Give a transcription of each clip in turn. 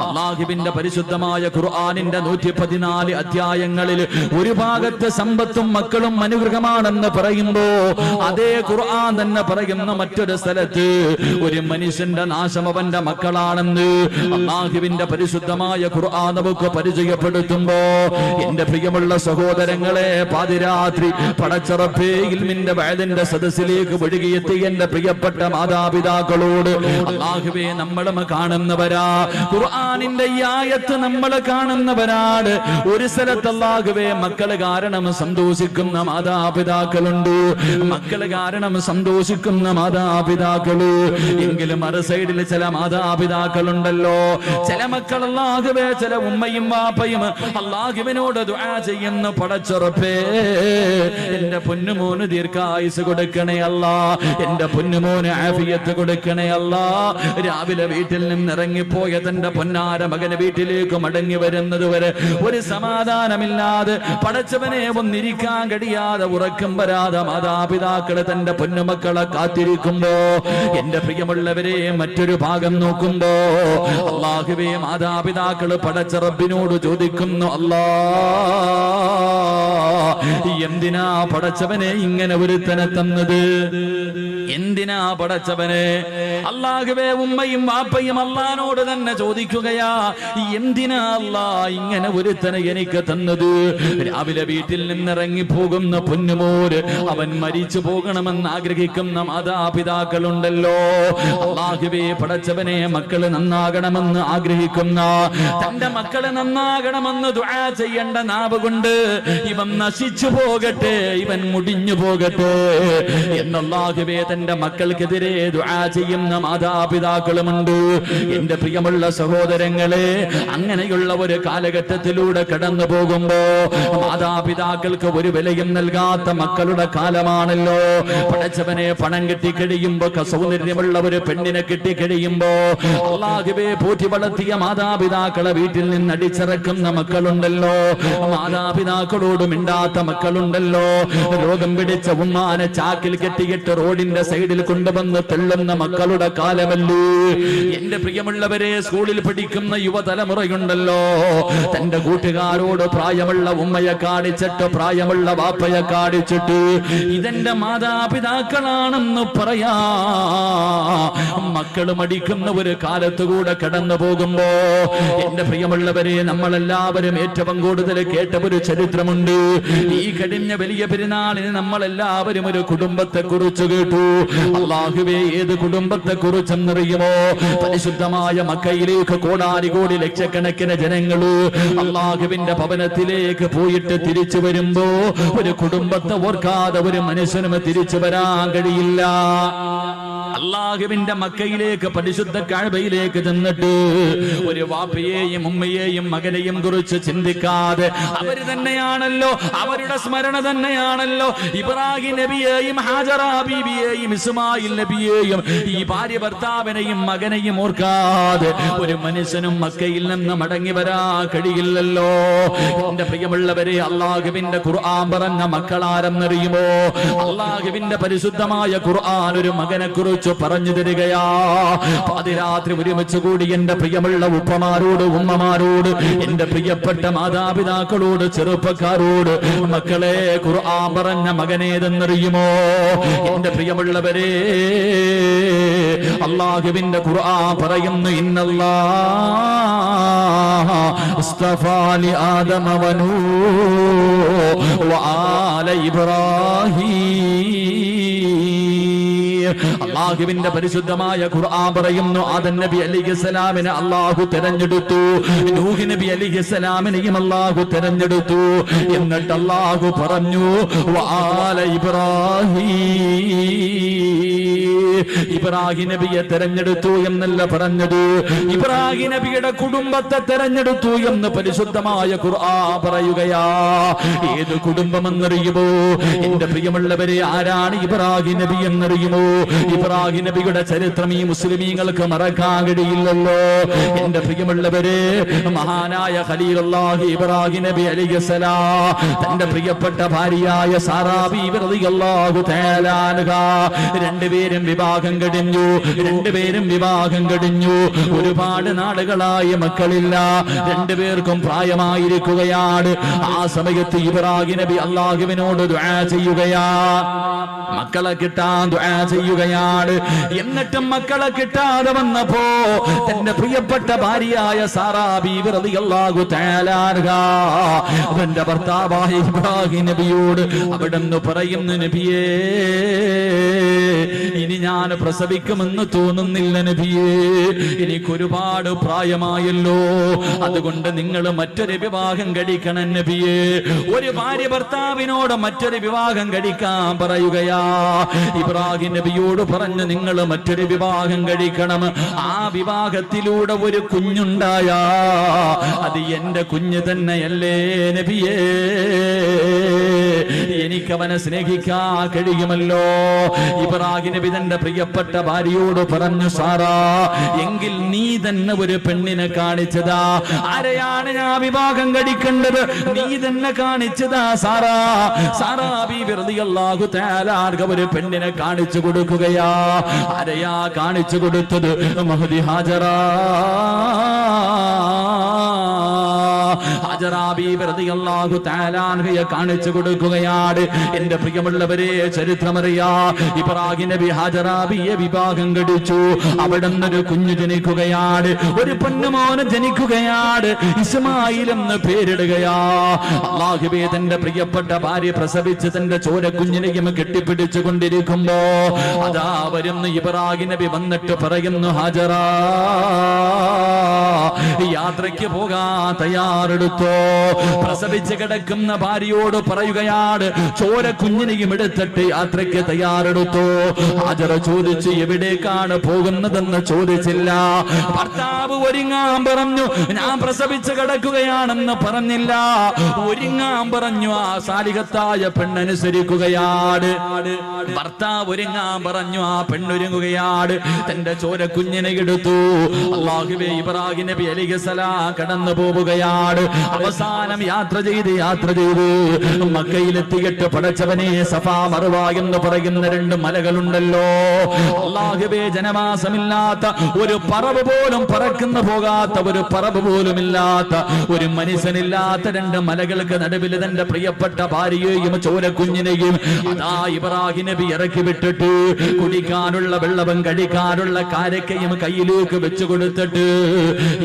അല്ലാഹുവിന്റെ പരിശുദ്ധമായ ഖുർആനിന്റെ 114 അധ്യായങ്ങളിൽ ഒരു ഭാഗത്ത് സമ്പത്തും മക്കളും അനുഗ്രഹമാണെന്ന് പറയുമ്പോ അതേ ഖുർആൻ തന്നെ പറയുന്ന മറ്റൊരു സ്ഥലത്ത് ഒരു മനുഷ്യന്റെ നാശം അവന്റെ മക്കളാണെന്ന് അല്ലാഹുവിന്റെ പരിശുദ്ധമായ ഖുർആൻ നമുക്ക് പരിചയപ്പെടുത്തുമ്പോ എന്റെ പ്രിയമുള്ള സഹോദരങ്ങളെ, പാതിരാത്രി പടച്ചറപ്പേ ഇൽമിന്റെ വഅദിന്റെ സദസ്സിലേക്ക് ഒഴുകിയെത്തി എന്റെ പ്രിയപ്പെട്ട മാതാപിതാക്കളോട് അല്ലാഹുവേ നമ്മളും കാണുന്നവരാ, ഖുർആനിന്റെ ഈ ആയത്ത് നമ്മൾ കാണുന്നവരാണ്. ഒരു സ്ഥലത്ത് അല്ലാഹുവേ മക്കള് കാരണം സന്തോഷിക്കുന്ന മാതാപിതാക്കളുണ്ട്, മക്കള് കാരണം സന്തോഷിക്കുന്ന മാതാപിതാക്കള്. എങ്കിലും മറു സൈഡിൽ ചില മാതാപിതാക്കളുണ്ടല്ലോ, ചില മക്കൾ അല്ലാഹുവേ, ചില ഉമ്മയും വാപ്പയും അല്ലാഹുവിനോട് ദുആ ചെയ്യുന്ന പടച്ചുറപ്പേ എന്റെ പൊന്നുമോന് ദീർഘായുസ് കൊടുക്കണേ അല്ലാ, എന്റെ പൊന്നുമോന് ആഫിയത്ത് കൊടുക്കണേ അല്ലാ. രാവിലെ വീട്ടിൽ നിന്ന് ഇറങ്ങിപ്പോയ തന്റെ പൊന്നാര മകന് വീട്ടിലേക്ക് മടങ്ങി വരുന്നത് വരെ ഒരു സമാധാനമില്ലാതെ പടച്ചവനെ ഒന്നിരിക്കാൻ കഴിയാതെ ഉറക്കം വരാതെ മാതാപിതാക്കള് തന്റെ പൊന്നുമക്കളെ കാത്തിരിക്കുമ്പോ എന്റെ പ്രിയമുള്ളവരെ മറ്റൊരു ഭാഗം നോക്കുമ്പോ അല്ലാഹുവേ മാതാപിതാക്കള് പടച്ച റബ്ബിനോട് ചോദിക്കുന്നു, അല്ലാ എന്തിനാ പടച്ചവനെ ഇങ്ങനെ ഒരുത്തനെ തന്നത്, എന്തിനാ പടച്ചവനെ? അല്ലാഹുവേ ഉമ്മയും വാപ്പയും അല്ലാഹുവോട് തന്നെ ചോദിക്കുകയാ, എന്തിനാ അല്ലാ ഇങ്ങനെ ഒരുത്തനെ എനിക്ക് തന്നത്? രാവിലെ വീട്ടിൽ നിന്നിറങ്ങി പോകുന്ന പൊന്നുമോര് അവൻ മരിച്ചു പോകണമെന്ന് ആഗ്രഹിക്കുന്ന മാതാപിതാക്കളുണ്ടല്ലോ. അല്ലാഹുവേ പടച്ചവനെ മക്കള് നന്നാകണമെന്ന് ആഗ്രഹിക്കുന്ന, തന്റെ മക്കള് നന്നാകണമെന്ന് ദുആ ചെയ്യേണ്ട നാവ് കൊണ്ട് ഇവൻ നശിച്ചു പോകട്ടെ, ഇവൻ മുടിഞ്ഞു പോകട്ടെ എന്നല്ലാഹുവേ തന്റെ മക്കൾക്കെതിരെ ദുആ ചെയ്യുന്ന മാതാപിതാക്കളുമുണ്ട്. എന്റെ പ്രിയമുള്ള സഹോദരങ്ങളെ, അങ്ങനെയുള്ള ഒരു കാലഘട്ടത്തിലൂടെ കടന്നു പോകുമ്പോ മാതാപിതാക്കൾക്ക് ഒരു വിലയും നൽകാത്ത മക്കളുടെ കാലമാണല്ലോ. പടച്ചവനെ പണം കിട്ടിക്കഴിയുമ്പോ, സൗന്ദര്യമുള്ള ഒരു പെണ്ണിനെ കിട്ടിക്കഴിയുമ്പോ അല്ലാഹുവേ പോറ്റി വളർത്തിയ മാതാപിതാക്കളെ വീട്ടിൽ നിന്ന് അടിച്ചിറക്കുന്ന മക്കളുണ്ടല്ലോ, മാതാപിതാക്കളോട് മിണ്ടാത്ത മക്കളുണ്ടല്ലോ, രോഗം പിടിച്ച ഉമ്മാനെ ചാക്കിൽ കെട്ടിയിട്ട് റോഡിന്റെ സൈഡിൽ കൊണ്ടുവന്ന് തെള്ളുന്ന മക്കളുടെ കാലമല്ലേ. എന്റെ പ്രിയമുള്ളവരെ, സ്കൂളിൽ പഠിക്കുന്ന യുവതലമുറയുണ്ടല്ലോ, തന്റെ കൂട്ടുകാരോട് പ്രായമുള്ള ഉമ്മയെ കാണിച്ചിട്ട് പ്രായമുള്ള വാപ്പയെ കാണിച്ചിട്ട് ഇതെന്റെ മാതാപിതാക്കളാണെന്ന് പറയാ മക്കള് മടിക്കുന്ന ഒരു കാലത്തുകൂടെ കടന്നു പോകുമ്പോ എന്റെ പ്രിയമുള്ളവരെ, നമ്മളെല്ലാവരും ഏറ്റവും കൂടുതൽ കേട്ട ഒരു ചരിത്രമുണ്ട്. ഈ കഴിഞ്ഞ വലിയ പെരുന്നാളിന് നമ്മളെല്ലാവരും ഒരു കുടുംബത്തെ കുറിച്ച് കേട്ടു. അല്ലാഹുവേ ഏത് കുടുംബത്തെ കുറിച്ചെന്നറിയുമോ? പരിശുദ്ധമായ മക്കയിലേക്ക് കോടാനുകോടി ലക്ഷക്കണക്കിന് ജനങ്ങള് അല്ലാഹുവിന്റെ ഭവനത്തിലേക്ക് പോയിട്ട് തിരിച്ചു വരുമ്പോ ഒരു കുടുംബത്തെ ഓർക്കാതെ ഒരു മനുഷ്യനും തിരിച്ചു വരാൻ കഴിയില്ല. അല്ലാഹുവിന്റെ മക്കയിലേക്ക് പരിശുദ്ധ കഅബയിലേക്ക് ചെന്നിട്ട് ഒരു വാപ്പയെയും ഉമ്മയെയും മകനെയും കുറിച്ച് ചിന്തിക്കാതെ അവര് തന്നെയാണല്ലോ, അവരുടെ സ്മരണ തന്നെയാണല്ലോ ഇബ്രാഹിം നബിയെയും ഹാജറ ബീവിയെയും ഇസ്മായിൽ നബിയെയും ഈ ഭാര്യ ഭർത്താവിനെയും മകനെയും ഓർക്കാതെ ഒരു മനുഷ്യനും മക്കയിൽ നിന്ന് മടങ്ങി വരാൻ കഴിയില്ലല്ലോ. എന്റെ പ്രിയമുള്ളവരെ, അല്ലാഹുവിന്റെ ഖുർആൻ പറഞ്ഞ മക്കളാരെന്നറിയുമോ? അല്ലാഹുവിന്റെ പരിശുദ്ധമായ ഖുർആൻ ഒരു മകനെ കുറിച്ച് പറഞ്ഞു തരികയാ. പാതിരാത്രി ഒരുമിച്ച് കൂടി എന്റെ പ്രിയമുള്ള ഉപ്പമാരോട് ഉമ്മമാരോട് എന്റെ പ്രിയപ്പെട്ട മാതാപിതാക്കളോട് ചെറുപ്പക്കാരോട്, മക്കളെ ഖുർആൻ പറഞ്ഞ മകനേതെന്നറിയുമോ? എന്റെ പ്രിയമുള്ളവരെ, അല്ലാഹുവിന്റെ ഖുർആൻ പറയുന്നു, ഇന്നല്ലാഹ ഇസ്തഫാ ലി ആദമ വനൂഹ വആല ഇബ്രാഹീം. അല്ലാഹുവിന്റെ പരിശുദ്ധമായ ഖുർആൻ പറയുന്നു, ആദം നബി അലൈഹിസ്സലാമിനെ അല്ലാഹു തിരഞ്ഞെടുത്തു, നൂഹ് നബി അലൈഹിസ്സലാമിനെയും അല്ലാഹു തിരഞ്ഞെടുത്തു. എന്നിട്ട് അല്ലാഹു പറഞ്ഞു വആല ഇബ്രാഹീം. ഇബ്രാഹിം നബിയെ തെരഞ്ഞെടുത്തു എന്നല്ല പറഞ്ഞത്, ഇബ്രാഹിം നബിയുടെ കുടുംബത്തെ തെരഞ്ഞെടുത്തു എന്ന് പരിശുദ്ധമായ ഖുർആൻ പറയുകയാ. ഏത് കുടുംബമെന്നറിയുമോ? എന്റെ പ്രിയമുള്ളവരെ, ആരാണ് ഇബ്രാഹിം നബി എന്നറിയുമോ? ഇബ്രാഹിം നബിയുടെ ചരിത്രം ഈ മുസ്ലിമീങ്ങൾക്ക് മറക്കാൻ കഴിയില്ലല്ലോ. എന്റെ പ്രിയമുള്ളവരെ, മഹാനായ ഖലീലുള്ളാഹി ഇബ്രാഹിം നബി അലൈഹിസ്സലാം തന്റെ പ്രിയപ്പെട്ട ഭാര്യയായ സാറാ ബീവി റളിയല്ലാഹു തആല അൻഹാ രണ്ടുപേരും വിവാഹം കഴിഞ്ഞു. ഒരുപാട് നാളുകളായി മക്കളില്ല. രണ്ടുപേർക്കും പ്രായമായിരിക്കുകയാണ്. ആ സമയത്ത് ഇബ്രാഹിം നബി അല്ലാഹുവിനോട് ദുആ ചെയ്യുകയാ, മക്കളെ കിട്ടാൻ ദുആ ചെയ്യുകയാണ്. എന്നിട്ടും മക്കളെ കിട്ടാതെ വന്നപ്പോ തന്റെ പ്രിയപ്പെട്ട ഭാര്യയായ സാറാ ബീവി റളിയല്ലാഹു തആല അൻഹാ തന്റെ ഭർത്താവായ ഇബ്രാഹിം നബിയോട് അവിടുന്ന് പറയുന്നു, നബിയേ, ഇനി ഞാൻ പ്രസവിക്കുമെന്ന് തോന്നുന്നില്ല നബിയേ, എനിക്കൊരുപാട് പ്രായമായല്ലോ, അതുകൊണ്ട് നിങ്ങൾ മറ്റൊരു വിവാഹം കഴിക്കണം നബിയേ. ഒരു ഭാര്യ ഭർത്താവിനോട് മറ്റൊരു വിവാഹം കഴിക്കാൻ പറയുകയാ. ഇബ്രാഹിം നബിയോട് പറഞ്ഞു, നിങ്ങൾ മറ്റൊരു വിവാഹം കഴിക്കണം. ആ വിവാഹത്തിലൂടെ ഒരു കുഞ്ഞുണ്ടായാ അത് എന്റെ കുഞ്ഞ് തന്നെയല്ലേ നബിയേ, എനിക്കവനെ സ്നേഹിക്കാൻ കഴിയുമല്ലോ. ഇബ്രാഹിം നബി തന്റെ പ്രിയപ്പെട്ട ഭാര്യയോട് പറഞ്ഞു, സാറാ, എങ്കിൽ നീ തന്നെ ഒരു പെണ്ണിനെ കാണിച്ചതാ. ആരെയാണ് ഞാൻ വിവാഹം കഴിക്കേണ്ടത്? നീ തന്നെ കാണിച്ചതാ സാറാ. സാറാ ബീവി റളിയല്ലാഹു തആല അൻഹ ഒരു പെണ്ണിനെ കാണിച്ചു കൊടുക്കുകയാ. ആരെയാ കാണിച്ചു കൊടുത്തത്? മഹദി ഹാജറാ. ഹാജറാ ബീവി റളിയല്ലാഹു തആല അൻഹയെ കാണിച്ചു കൊടുക്കുകയാണ്. എന്റെ പ്രിയമുള്ളവരെ, ചരിത്രമറിയാ, ഇബ്രാഹിം നബി ഹാജറാ ബിയെ വിവാഹം കഴിച്ചു. അവിടുന്ന് ഒരു കുഞ്ഞു ജനിക്കുകയാണ്, ഒരു പൊന്നുമോന് ജനിക്കുകയാണ്. ഇസ്മായിൽ എന്ന് പേരിടുകയാ. അല്ലാഹുവേ, തന്റെ പ്രിയപ്പെട്ട ഭാര്യ പ്രസവിച്ച് തന്റെ ചോരക്കുഞ്ഞിനെയും കെട്ടിപ്പിടിച്ചു കൊണ്ടിരിക്കുമ്പോ അതാ വരുന്നു ഇബ്രാഹിം നബി. വന്നിട്ട് പറയുന്നു, ഹാജറാ, യാത്രയ്ക്ക് പോകാൻ തയ്യാറെടുത്തോ. പ്രസവിച്ച് കിടക്കുന്ന ഭാര്യയോട് പറയുകയാണ്, ചോര കുഞ്ഞിനെയും എടുത്തിട്ട് യാത്രയ്ക്ക് തയ്യാറെടുത്തോ. ഹാജറ ചോദിച്ചു, എവിടേക്കാണ് പോകുന്നതെന്ന് ചോദിച്ചില്ല. ഭർത്താവ് ഒരുങ്ങാൻ പറഞ്ഞു, ഞാൻ പ്രസവിച്ച് കിടക്കുകയാണെന്ന് പറഞ്ഞില്ല. ഒരുങ്ങാൻ പറഞ്ഞു. ആ സാലിഹത്തായ പെണ്ണനുസരിക്കുകയാണ്. ഭർത്താവ് ഒരുങ്ങാൻ പറഞ്ഞു, ആ പെണ്ണൊരുങ്ങുകയാണ്. തന്റെ ചോര കുഞ്ഞിനെ എടുത്തു. അല്ലാഹുവേ, ഇബ്രാഹിം നബി അലൈഹിസ്സലാം കടന്നു പോവുകയാണ്. അവസാനം യാത്ര ചെയ്ത് മക്കയിലെത്തിയിട്ട് പടച്ചവനെ, സഫാ മർവ എന്ന് പറയുന്ന രണ്ട് മലകളുണ്ടല്ലോ. അല്ലാഹുവേ, ജനവാസമില്ലാത്ത ഒരു പറവ് പോലും പറക്കുന്ന പോകാത്ത ഒരു പറവ് പോലും ഇല്ലാത്ത ഒരു മനുഷ്യനില്ലാത്ത രണ്ട് മലകൾക്ക് നടുവിൽ തന്റെ പ്രിയപ്പെട്ട ഭാര്യയെയും ചോരക്കുഞ്ഞിനെയും അതാ ഇബ്രാഹിം നബി ഇറക്കി വിട്ടിട്ട് കുടിക്കാനുള്ള വെള്ളവും കഴിക്കാനുള്ള കാരക്കയും കയ്യിലേക്ക് വെച്ചു കൊടുത്തിട്ട്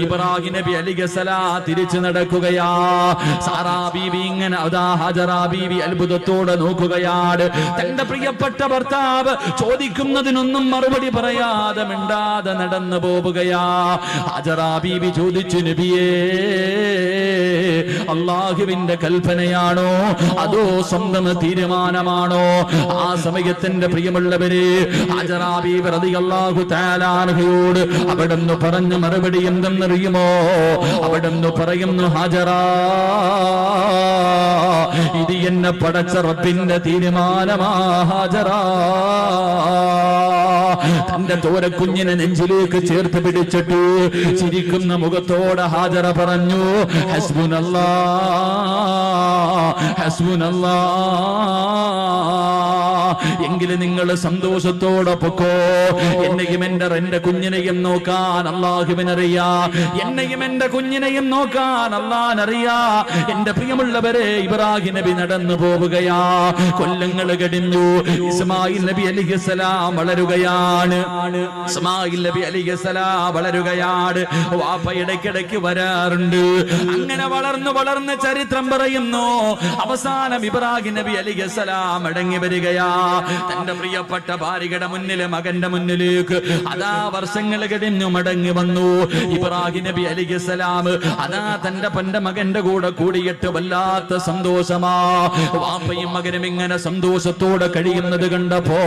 ഇബ്രാഹിം നബി അലൈഹിസ്സലാം തിരിച്ചു നടക്കുകയാ. സാറാ ബീവി ഇങ്ങനെ അതാ ഹാജറാ ബീവി അത്ഭുതത്തോടെ നോക്കുകയാണ്. തന്റെ പ്രിയപ്പെട്ട ഭർത്താവ് ചോദിക്കുന്നതിനൊന്നും മറുപടി പറയാതെ മിണ്ടാതെ നടന്നു പോവുകയാ. ഹാജറാ ബീവി ചോദിച്ചു, നബിയേ, അല്ലാഹുവിന്റെ കൽപ്പനയാണോ അതോ സ്വന്തം തീരുമാനമാണോ? ആ സമയത്തിന്റെ പ്രിയമുള്ളവരെ, ഹാജറാ ബീവി റളിയല്ലാഹു തആല അൻഹയോട് അവിടുന്ന് പറഞ്ഞ മറുപടി എന്തെന്നറിയുമോ? അവിടുന്ന് പറയുന്നു, ഹാജറാ, ഇത് എന്നെ പടച്ച റബ്ബിന്റെ തീരുമാനമാ ഹാജറാ. തന്റെ തോരക്കുഞ്ഞിനെ നെഞ്ചിലേക്ക് ചേർത്ത് പിടിച്ചിട്ട് ചിരിക്കുന്ന മുഖത്തോടെ ഹാജറ പറഞ്ഞു, ഹസ്ബുനല്ലാഹ്, ഹസ്ബുനല്ലാഹ്, എങ്കിലും നിങ്ങൾ സന്തോഷത്തോടെ പൊക്കോ. എന്നെയും എന്റെ കുഞ്ഞിനെയും നോക്കാൻ അല്ലാഹുവിനറിയാ. എന്നെയും എന്റെ കുഞ്ഞിനെയും നോക്കാൻ അല്ലാഹുവിനറിയാ. എന്റെ പ്രിയമുള്ളവരെ, ഇബ്രാഹിം നബി നടന്നു പോവുകയാ. കൊല്ലങ്ങൾ കഴിഞ്ഞു. ഇസ്മായിൽ നബി അലൈഹിസ്സലാം വളരുകയാണ്. ഇസ്മായിൽ നബി അലൈഹിസ്സലാം വളരുകയാണ്. വാപ്പ ഇടയ്ക്കിടയ്ക്ക് വരാറുണ്ട്. അങ്ങനെ വളർന്ന് ചരിത്രം പറയുന്നു. അവസാനം ഇബ്രാഹിം നബി അലൈഹിസ്സലാം മടങ്ങി വരികയാ. തന്റെ പ്രിയപ്പെട്ട ഭാര്യയുടെ മുന്നില്, മകന്റെ മുന്നിലേക്ക് അതാ വർഷങ്ങൾ കഴിഞ്ഞു മടങ്ങി വന്നു. ഇബ്രാഹിം നബി അലൈഹിസ്സലാം അതാ തന്റെ മകന്റെ കൂടെ കൂടിയിട്ട് വല്ലാത്ത സന്തോഷമാ. വാപ്പയും മകനും ഇങ്ങനെ സന്തോഷത്തോടെ കഴിയുന്നത് കണ്ടപ്പോ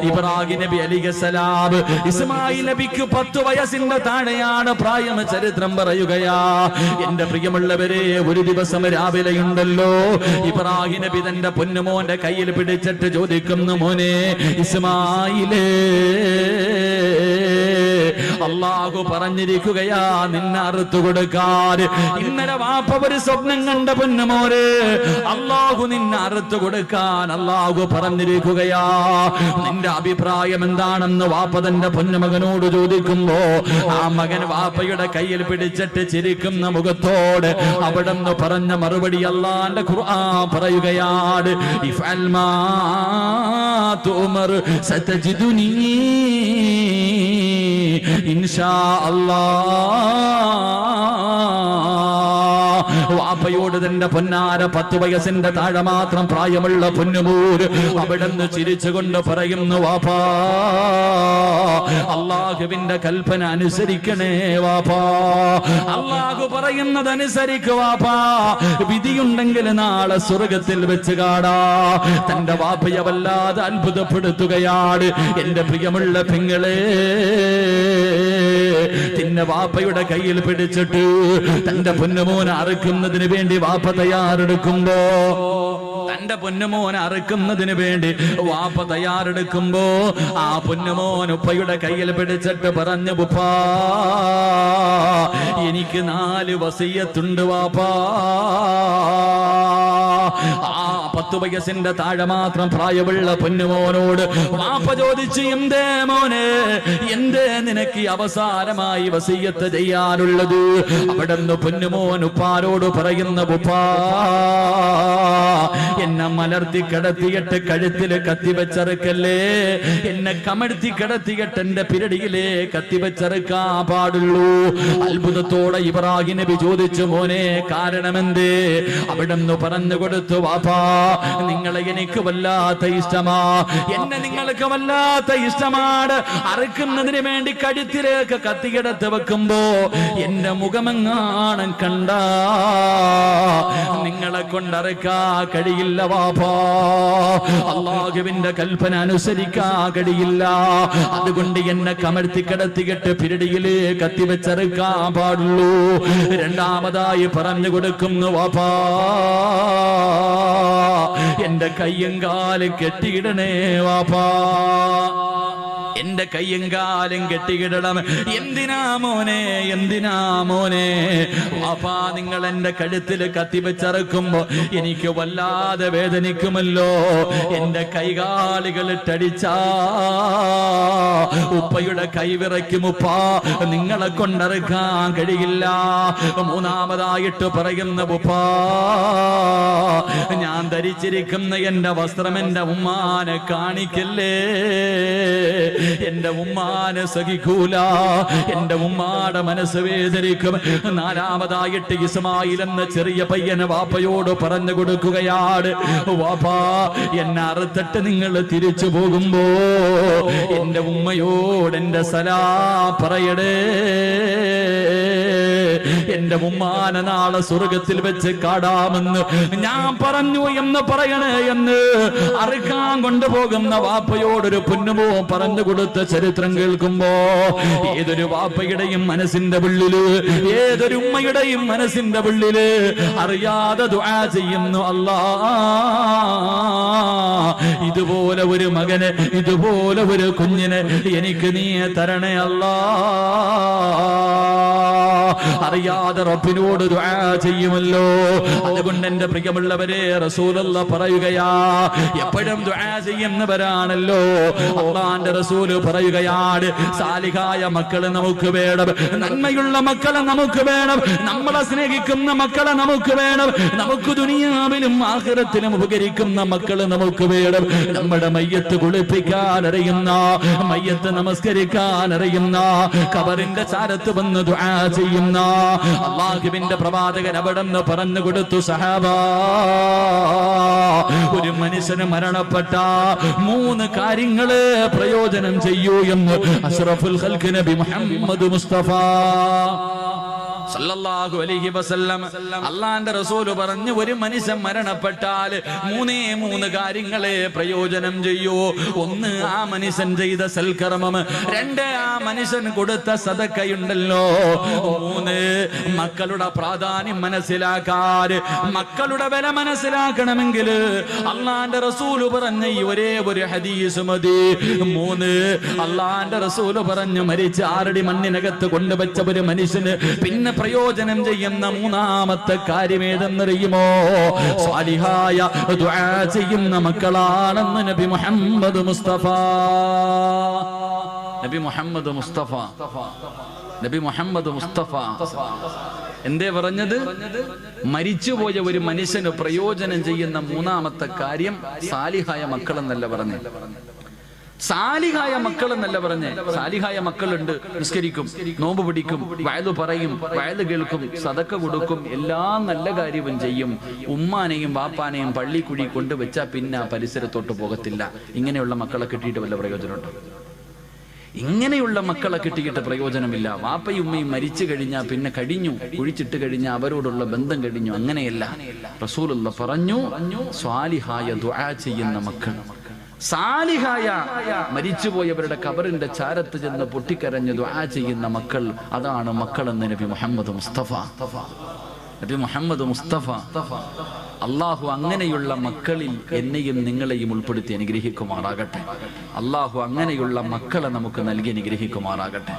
ഇബ്രാഹിം നബി അലൈഹിസ്സലാം അലൈഹിസ്സലാം ഇസ്മായിൽ നബിക്ക് 10 വയസ്സിന്റെ താഴെയാണ് പ്രായം. ചരിത്രം പറയുകയാ. എന്റെ പ്രിയമുള്ളവരെ, ഒരു ദിവസം രാവിലെയുണ്ടല്ലോ, ഇബ്രാഹിം നബി തന്റെ പൊന്നുമോന്റെ കയ്യിൽ പിടിച്ചിട്ട് ചോദിക്കുന്നു, മോനെ ഇസ്മായിലേ, അല്ലാഹു പറഞ്ഞിരിക്കുകയാ നിന്നെ അറുത്തു കൊടുക്കാൻ. ഇന്നലെ വാപ്പ ഒരു സ്വപ്നം കണ്ട പൊന്നുമോനെ, അല്ലാഹു നിന്നെ അറുത്തു കൊടുക്കാൻ അല്ലാഹു പറഞ്ഞിരിക്കുകയാ. നിന്റെ അഭിപ്രായം എന്താണെന്ന് വാപ്പ തന്റെ പൊന്നുമകനോട് ചോദിക്കുമ്പോ ആ മകൻ വാപ്പയുടെ കയ്യിൽ പിടിച്ചിട്ട് ചിരിക്കുന്ന മുഖത്തോട് അവിടെന്ന് പറഞ്ഞ മറുപടി അല്ലാഹുവിന്റെ ഖുർആൻ പറയുകയാണ്, ഇഫ്അൽ മാ തുമർ സതജിദുനി ഇൻഷാ അല്ലാഹ്. വാപ്പയോട് തന്റെ പൊന്നാര 10 വയസ്സിന്റെ താഴെ മാത്രം പ്രായമുള്ള പൊന്നുമൂര് അവിടുന്ന് ചിരിച്ചുകൊണ്ട് പറയുന്നു, വാപ്പാ അല്ലാഹുവിന്റെ കൽപ്പന അനുസരിക്കണേ വാപ്പാ, അല്ലാഹു പറയുന്നത് അനുസരിക്കുക വാപ്പാ, വിധിയുണ്ടെങ്കിൽ നാളെ സ്വർഗത്തിൽ വെച്ച് കാണാ. തന്റെ വാപ്പയെ വല്ലാതെ അത്ഭുതപ്പെടുത്തുകയാണ്. എന്റെ പ്രിയമുള്ള പെങ്ങളെ, തിന്ന വാപ്പയുടെ കയ്യിൽ പിടിച്ചിട്ട് തന്റെ പൊന്നുമോനെ അറുക്കുന്നതിന് വേണ്ടി വാപ്പ തയ്യാറെടുക്കുമ്പോ, തന്റെ പൊന്നുമോനെ അറുക്കുന്നതിന് വേണ്ടി വാപ്പ തയ്യാറെടുക്കുമ്പോ ആ പൊന്നുമോൻ ഉപ്പയുടെ കയ്യിൽ പിടിച്ചിട്ട് പറഞ്ഞു, ഉപ്പാ എനിക്ക് 4 വസിയ്യത്തുണ്ട് വാപ്പാ. ആ 10 വയസ്സിന്റെ താഴെ മാത്രം പ്രായമുള്ള പൊന്നുമോനോട് വാപ്പ ചോദിച്ചു, എന്തേ മോനെ, എന്തേ നിനക്ക് അവസാനമായി വസിയ്യത്ത് ചെയ്യാനുള്ളത്? അവിടുന്ന് പൊന്നുമോൻ ഉപ്പാരോട് പറയുന്ന, ഉപ്പാ എന്നെ മലർത്തി കിടത്തിയിട്ട് കഴുത്തില് കത്തിവെച്ചറുക്കല്ലേ, എന്നെ കമഴ്ത്തി കിടത്തിയിട്ട് എന്റെ പിരടിയിലെ കത്തിവെച്ചറുക്കാൻ പാടുള്ളൂ. അത്ഭുതത്തോടെ ഇബ്രാഹിം നബി ചോദിച്ചു, മോനെ കാരണമെന്തേ? അവിടുന്ന് പറഞ്ഞു കൊടുത്തു, വാപ്പാ നിങ്ങളെ എനിക്ക് വല്ലാത്ത ഇഷ്ടമാ, എന്നെ നിങ്ങൾക്ക് വല്ലാത്ത ഇഷ്ടമാണ്. അറുക്കുന്നതിന് വേണ്ടി കഴുത്തിലേക്ക് കത്തിയെടുത്ത് വെക്കുമ്പോ എന്റെ മുഖമെങ്ങാണം കണ്ട നിങ്ങളെ കൊണ്ടറുക്കാ കഴിയില്ല വാപ്പാ, അല്ലാഹുവിന്റെ കൽപ്പന അനുസരിക്കാ കഴിയില്ല. അതുകൊണ്ട് എന്നെ കമഴ്ത്തി കിടത്തിയിട്ട് പിരടിയില് കത്തിവെച്ചറുക്കാൻ പാടുള്ളൂ. രണ്ടാമതായി പറഞ്ഞു കൊടുക്കുന്നു, വാപ്പാ എന്റെ കയ്യും കാലും കെട്ടിയിടണേ വാപ്പാ, എന്റെ കയ്യും കാലും കെട്ടിയിടണം. എന്തിനാ മോനെ, എന്തിനാ മോനെ? വാപ്പാ നിങ്ങൾ എന്റെ കഴുത്തില് കത്തിവെച്ചറക്കുമ്പോ എനിക്ക് വല്ലാതെ വേദനിക്കുമല്ലോ. എന്റെ കൈകാലുകളിട്ടടിച്ചാ ഉപ്പയുടെ കൈവിറയ്ക്കും ഉപ്പാ, നിങ്ങളെ കൊണ്ടറുക്കാൻ കഴിയില്ല. മൂന്നാമതായിട്ട് പറയുന്ന, ഉപ്പാ ഞാൻ ധരിച്ചിരിക്കുന്ന എന്റെ വസ്ത്രം എന്റെ ഉമ്മാനെ കാണിക്കല്ലേ, എന്റെ ഉമ്മാനെ സഹിക്കൂല, എന്റെ ഉമ്മാടെ മനസ്സ് വേദനിക്കും. നാലാമതായിട്ട് ഇസ്മായിൽ എന്ന ചെറിയ പയ്യന് വാപ്പയോട് പറഞ്ഞു കൊടുക്കുകയാണ്, വാപ്പാ എന്നെ അറുത്തിട്ട് നിങ്ങൾ തിരിച്ചു പോകുമ്പോ എന്റെ ഉമ്മയോട് എന്റെ സലാം പറയടേ, എന്റെ ഉമ്മാനെ നാളെ സ്വർഗത്തിൽ വെച്ച് കാടാമെന്ന് ഞാൻ പറഞ്ഞു എന്ന് പറയണേ എന്ന് അറുക്കാൻ കൊണ്ടുപോകുന്ന വാപ്പയോടൊരു പൊന്നുമോ പറഞ്ഞു കൊടുത്ത ചരിത്രം കേൾക്കുമ്പോ ഏതൊരു വാപ്പയുടെയും മനസ്സിന്റെ ഉള്ളില്, ഏതൊരു ഉമ്മയുടെയും മനസ്സിന്റെ ഉള്ളില് അറിയാതെ ദുആ ചെയ്യുന്നു, അല്ലാ ഇതുപോലെ ഒരു മകന്, ഇതുപോലെ ഒരു കുഞ്ഞിന് എനിക്ക് നീ തരണേ അല്ലാ. അറിയാതെ റബ്ബിനോട് ദുആ ചെയ്യുമല്ലോ. അതുകൊണ്ട് എന്റെ പ്രിയമുള്ളവരെ, റസൂലുള്ളാഹി പറയുകയാ, എപ്പോഴും ദുആ ചെയ്യുന്നവരാണല്ലോ. അല്ലാഹുവിന്റെ റസൂല് പറയുകയാണ്, സാലിഹായ മക്കളെ നമുക്ക് വേണം, നന്മയുള്ള മക്കളെ നമുക്ക് വേണം, നമ്മളെ സ്നേഹിക്കുന്ന മക്കളെ നമുക്ക് വേണം, നമുക്ക് ദുനിയാവിലും ആഖിറത്തിലും ഉപകരിക്കുന്ന മക്കളെ നമുക്ക് വേണം. നമ്മുടെ മയ്യത്ത് കുളിപ്പിക്കാൻ അറിയുന്ന, മയ്യത്ത് നമസ്കരിക്കാൻ അറിയുന്ന, ഖബറിന്റെ ചാരത്ത് വന്ന് ദുആ ചെയ്യുന്ന അല്ലാഹുവിന്റെ പ്രവാചകൻ അവിടെന്ന് പറഞ്ഞു കൊടുത്തു, സഹാബാ ഒരു മനുഷ്യന് മരണപ്പെട്ട 3 കാര്യങ്ങള് പ്രയോജനം ചെയ്യൂ എന്ന് അഷ്റഫുൽ ഖൽഖ് നബി മുഹമ്മദ് മുസ്തഫ സല്ലല്ലാഹു അലൈഹി വസല്ലം അല്ലാഹുവിന്റെ റസൂൽ പറഞ്ഞു, ഒരു മനുഷ്യൻ മരണപ്പെട്ടാൽ മൂന്ന് കാര്യങ്ങളെ പ്രയോജനം ചെയ്യൂ. ഒന്ന്, ആ മനുഷ്യൻ ചെയ്ത സൽക്കർമ്മം. രണ്ട്, ആ മനുഷ്യൻ കൊടുത്ത സദഖയുണ്ടല്ലോ. മൂന്ന്, മക്കളുടെ പ്രാധാന്യം മനസ്സിലാക്കാൻ, മക്കളുടെ വില മനസ്സിലാക്കണമെങ്കിൽ അല്ലാഹുവിന്റെ റസൂൽ പറഞ്ഞ ഈ ഒരേ ഒരു ഹദീസ് മതി. മൂന്ന്, അല്ലാഹുവിന്റെ റസൂൽ പറഞ്ഞു, മരിച്ച ആറടി മണ്ണിനകത്ത് കൊണ്ടുവച്ച ഒരു മനുഷ്യന് പിന്നെ പ്രയോജനം ചെയ്യുന്ന മൂന്നാമത്തെ കാര്യം ഏതെന്നറിയുമോ? സ്വാലിഹായ ദുആ ചെയ്യുന്ന മക്കളാണെന്ന് നബി മുഹമ്മദ് മുസ്തഫ. നബി മുഹമ്മദ് മുസ്തഫ, നബി മുഹമ്മദ് മുസ്തഫ എന്തേ പറഞ്ഞത്? മരിച്ചുപോയ ഒരു മനുഷ്യന് പ്രയോജനം ചെയ്യുന്ന മൂന്നാമത്തെ കാര്യം സാലിഹായ മക്കൾ എന്നല്ല പറഞ്ഞേ, സാലിഹായ മക്കൾ എന്നല്ല പറഞ്ഞേ. സാലിഹായ മക്കളുണ്ട്, നിസ്കരിക്കും, നോമ്പ് പിടിക്കും, വയലു പറയും, വയലു കേൾക്കും, സദക്ക കൊടുക്കും, എല്ലാ നല്ല കാര്യവും ചെയ്യും. ഉമ്മാനെയും വാപ്പാനെയും പള്ളിക്കുഴി കൊണ്ടുവച്ചാൽ പിന്നെ ആ പരിസരത്തോട്ട് പോകത്തില്ല. ഇങ്ങനെയുള്ള മക്കളെ കിട്ടിയിട്ട് വല്ല പ്രയോജനമുണ്ടോ? ഇങ്ങനെയുള്ള മക്കളെ കിട്ടിയിട്ട് പ്രയോജനമില്ല. വാപ്പയും ഉമ്മയും മരിച്ചു കഴിഞ്ഞാൽ പിന്നെ കഴിഞ്ഞു, കുഴിച്ചിട്ട് കഴിഞ്ഞാൽ അവരോടുള്ള ബന്ധം കഴിഞ്ഞു. അങ്ങനെയല്ല. റസൂലുള്ള പറഞ്ഞു, സ്വാലിഹായ ദുആ ചെയ്യുന്ന മക്കൾ, സാലിഹായ മരിച്ചുപോയവരുടെ ഖബറിന്റെ ചാരത്ത് ചെന്ന് പൊട്ടിക്കരഞ്ഞ് ദുആ ചെയ്യുന്ന മക്കൾ, അതാണ് മക്കളെന്ന് നബി മുഹമ്മദ് മുസ്തഫ. നബി മുഹമ്മദ് മുസ്തഫ. അള്ളാഹു അങ്ങനെയുള്ള മക്കളിൽ എന്നെയും നിങ്ങളെയും ഉൾപ്പെടുത്തി അനുഗ്രഹിക്കുമാറാകട്ടെ. അള്ളാഹു അങ്ങനെയുള്ള മക്കളെ നമുക്ക് നൽകി അനുഗ്രഹിക്കുമാറാകട്ടെ.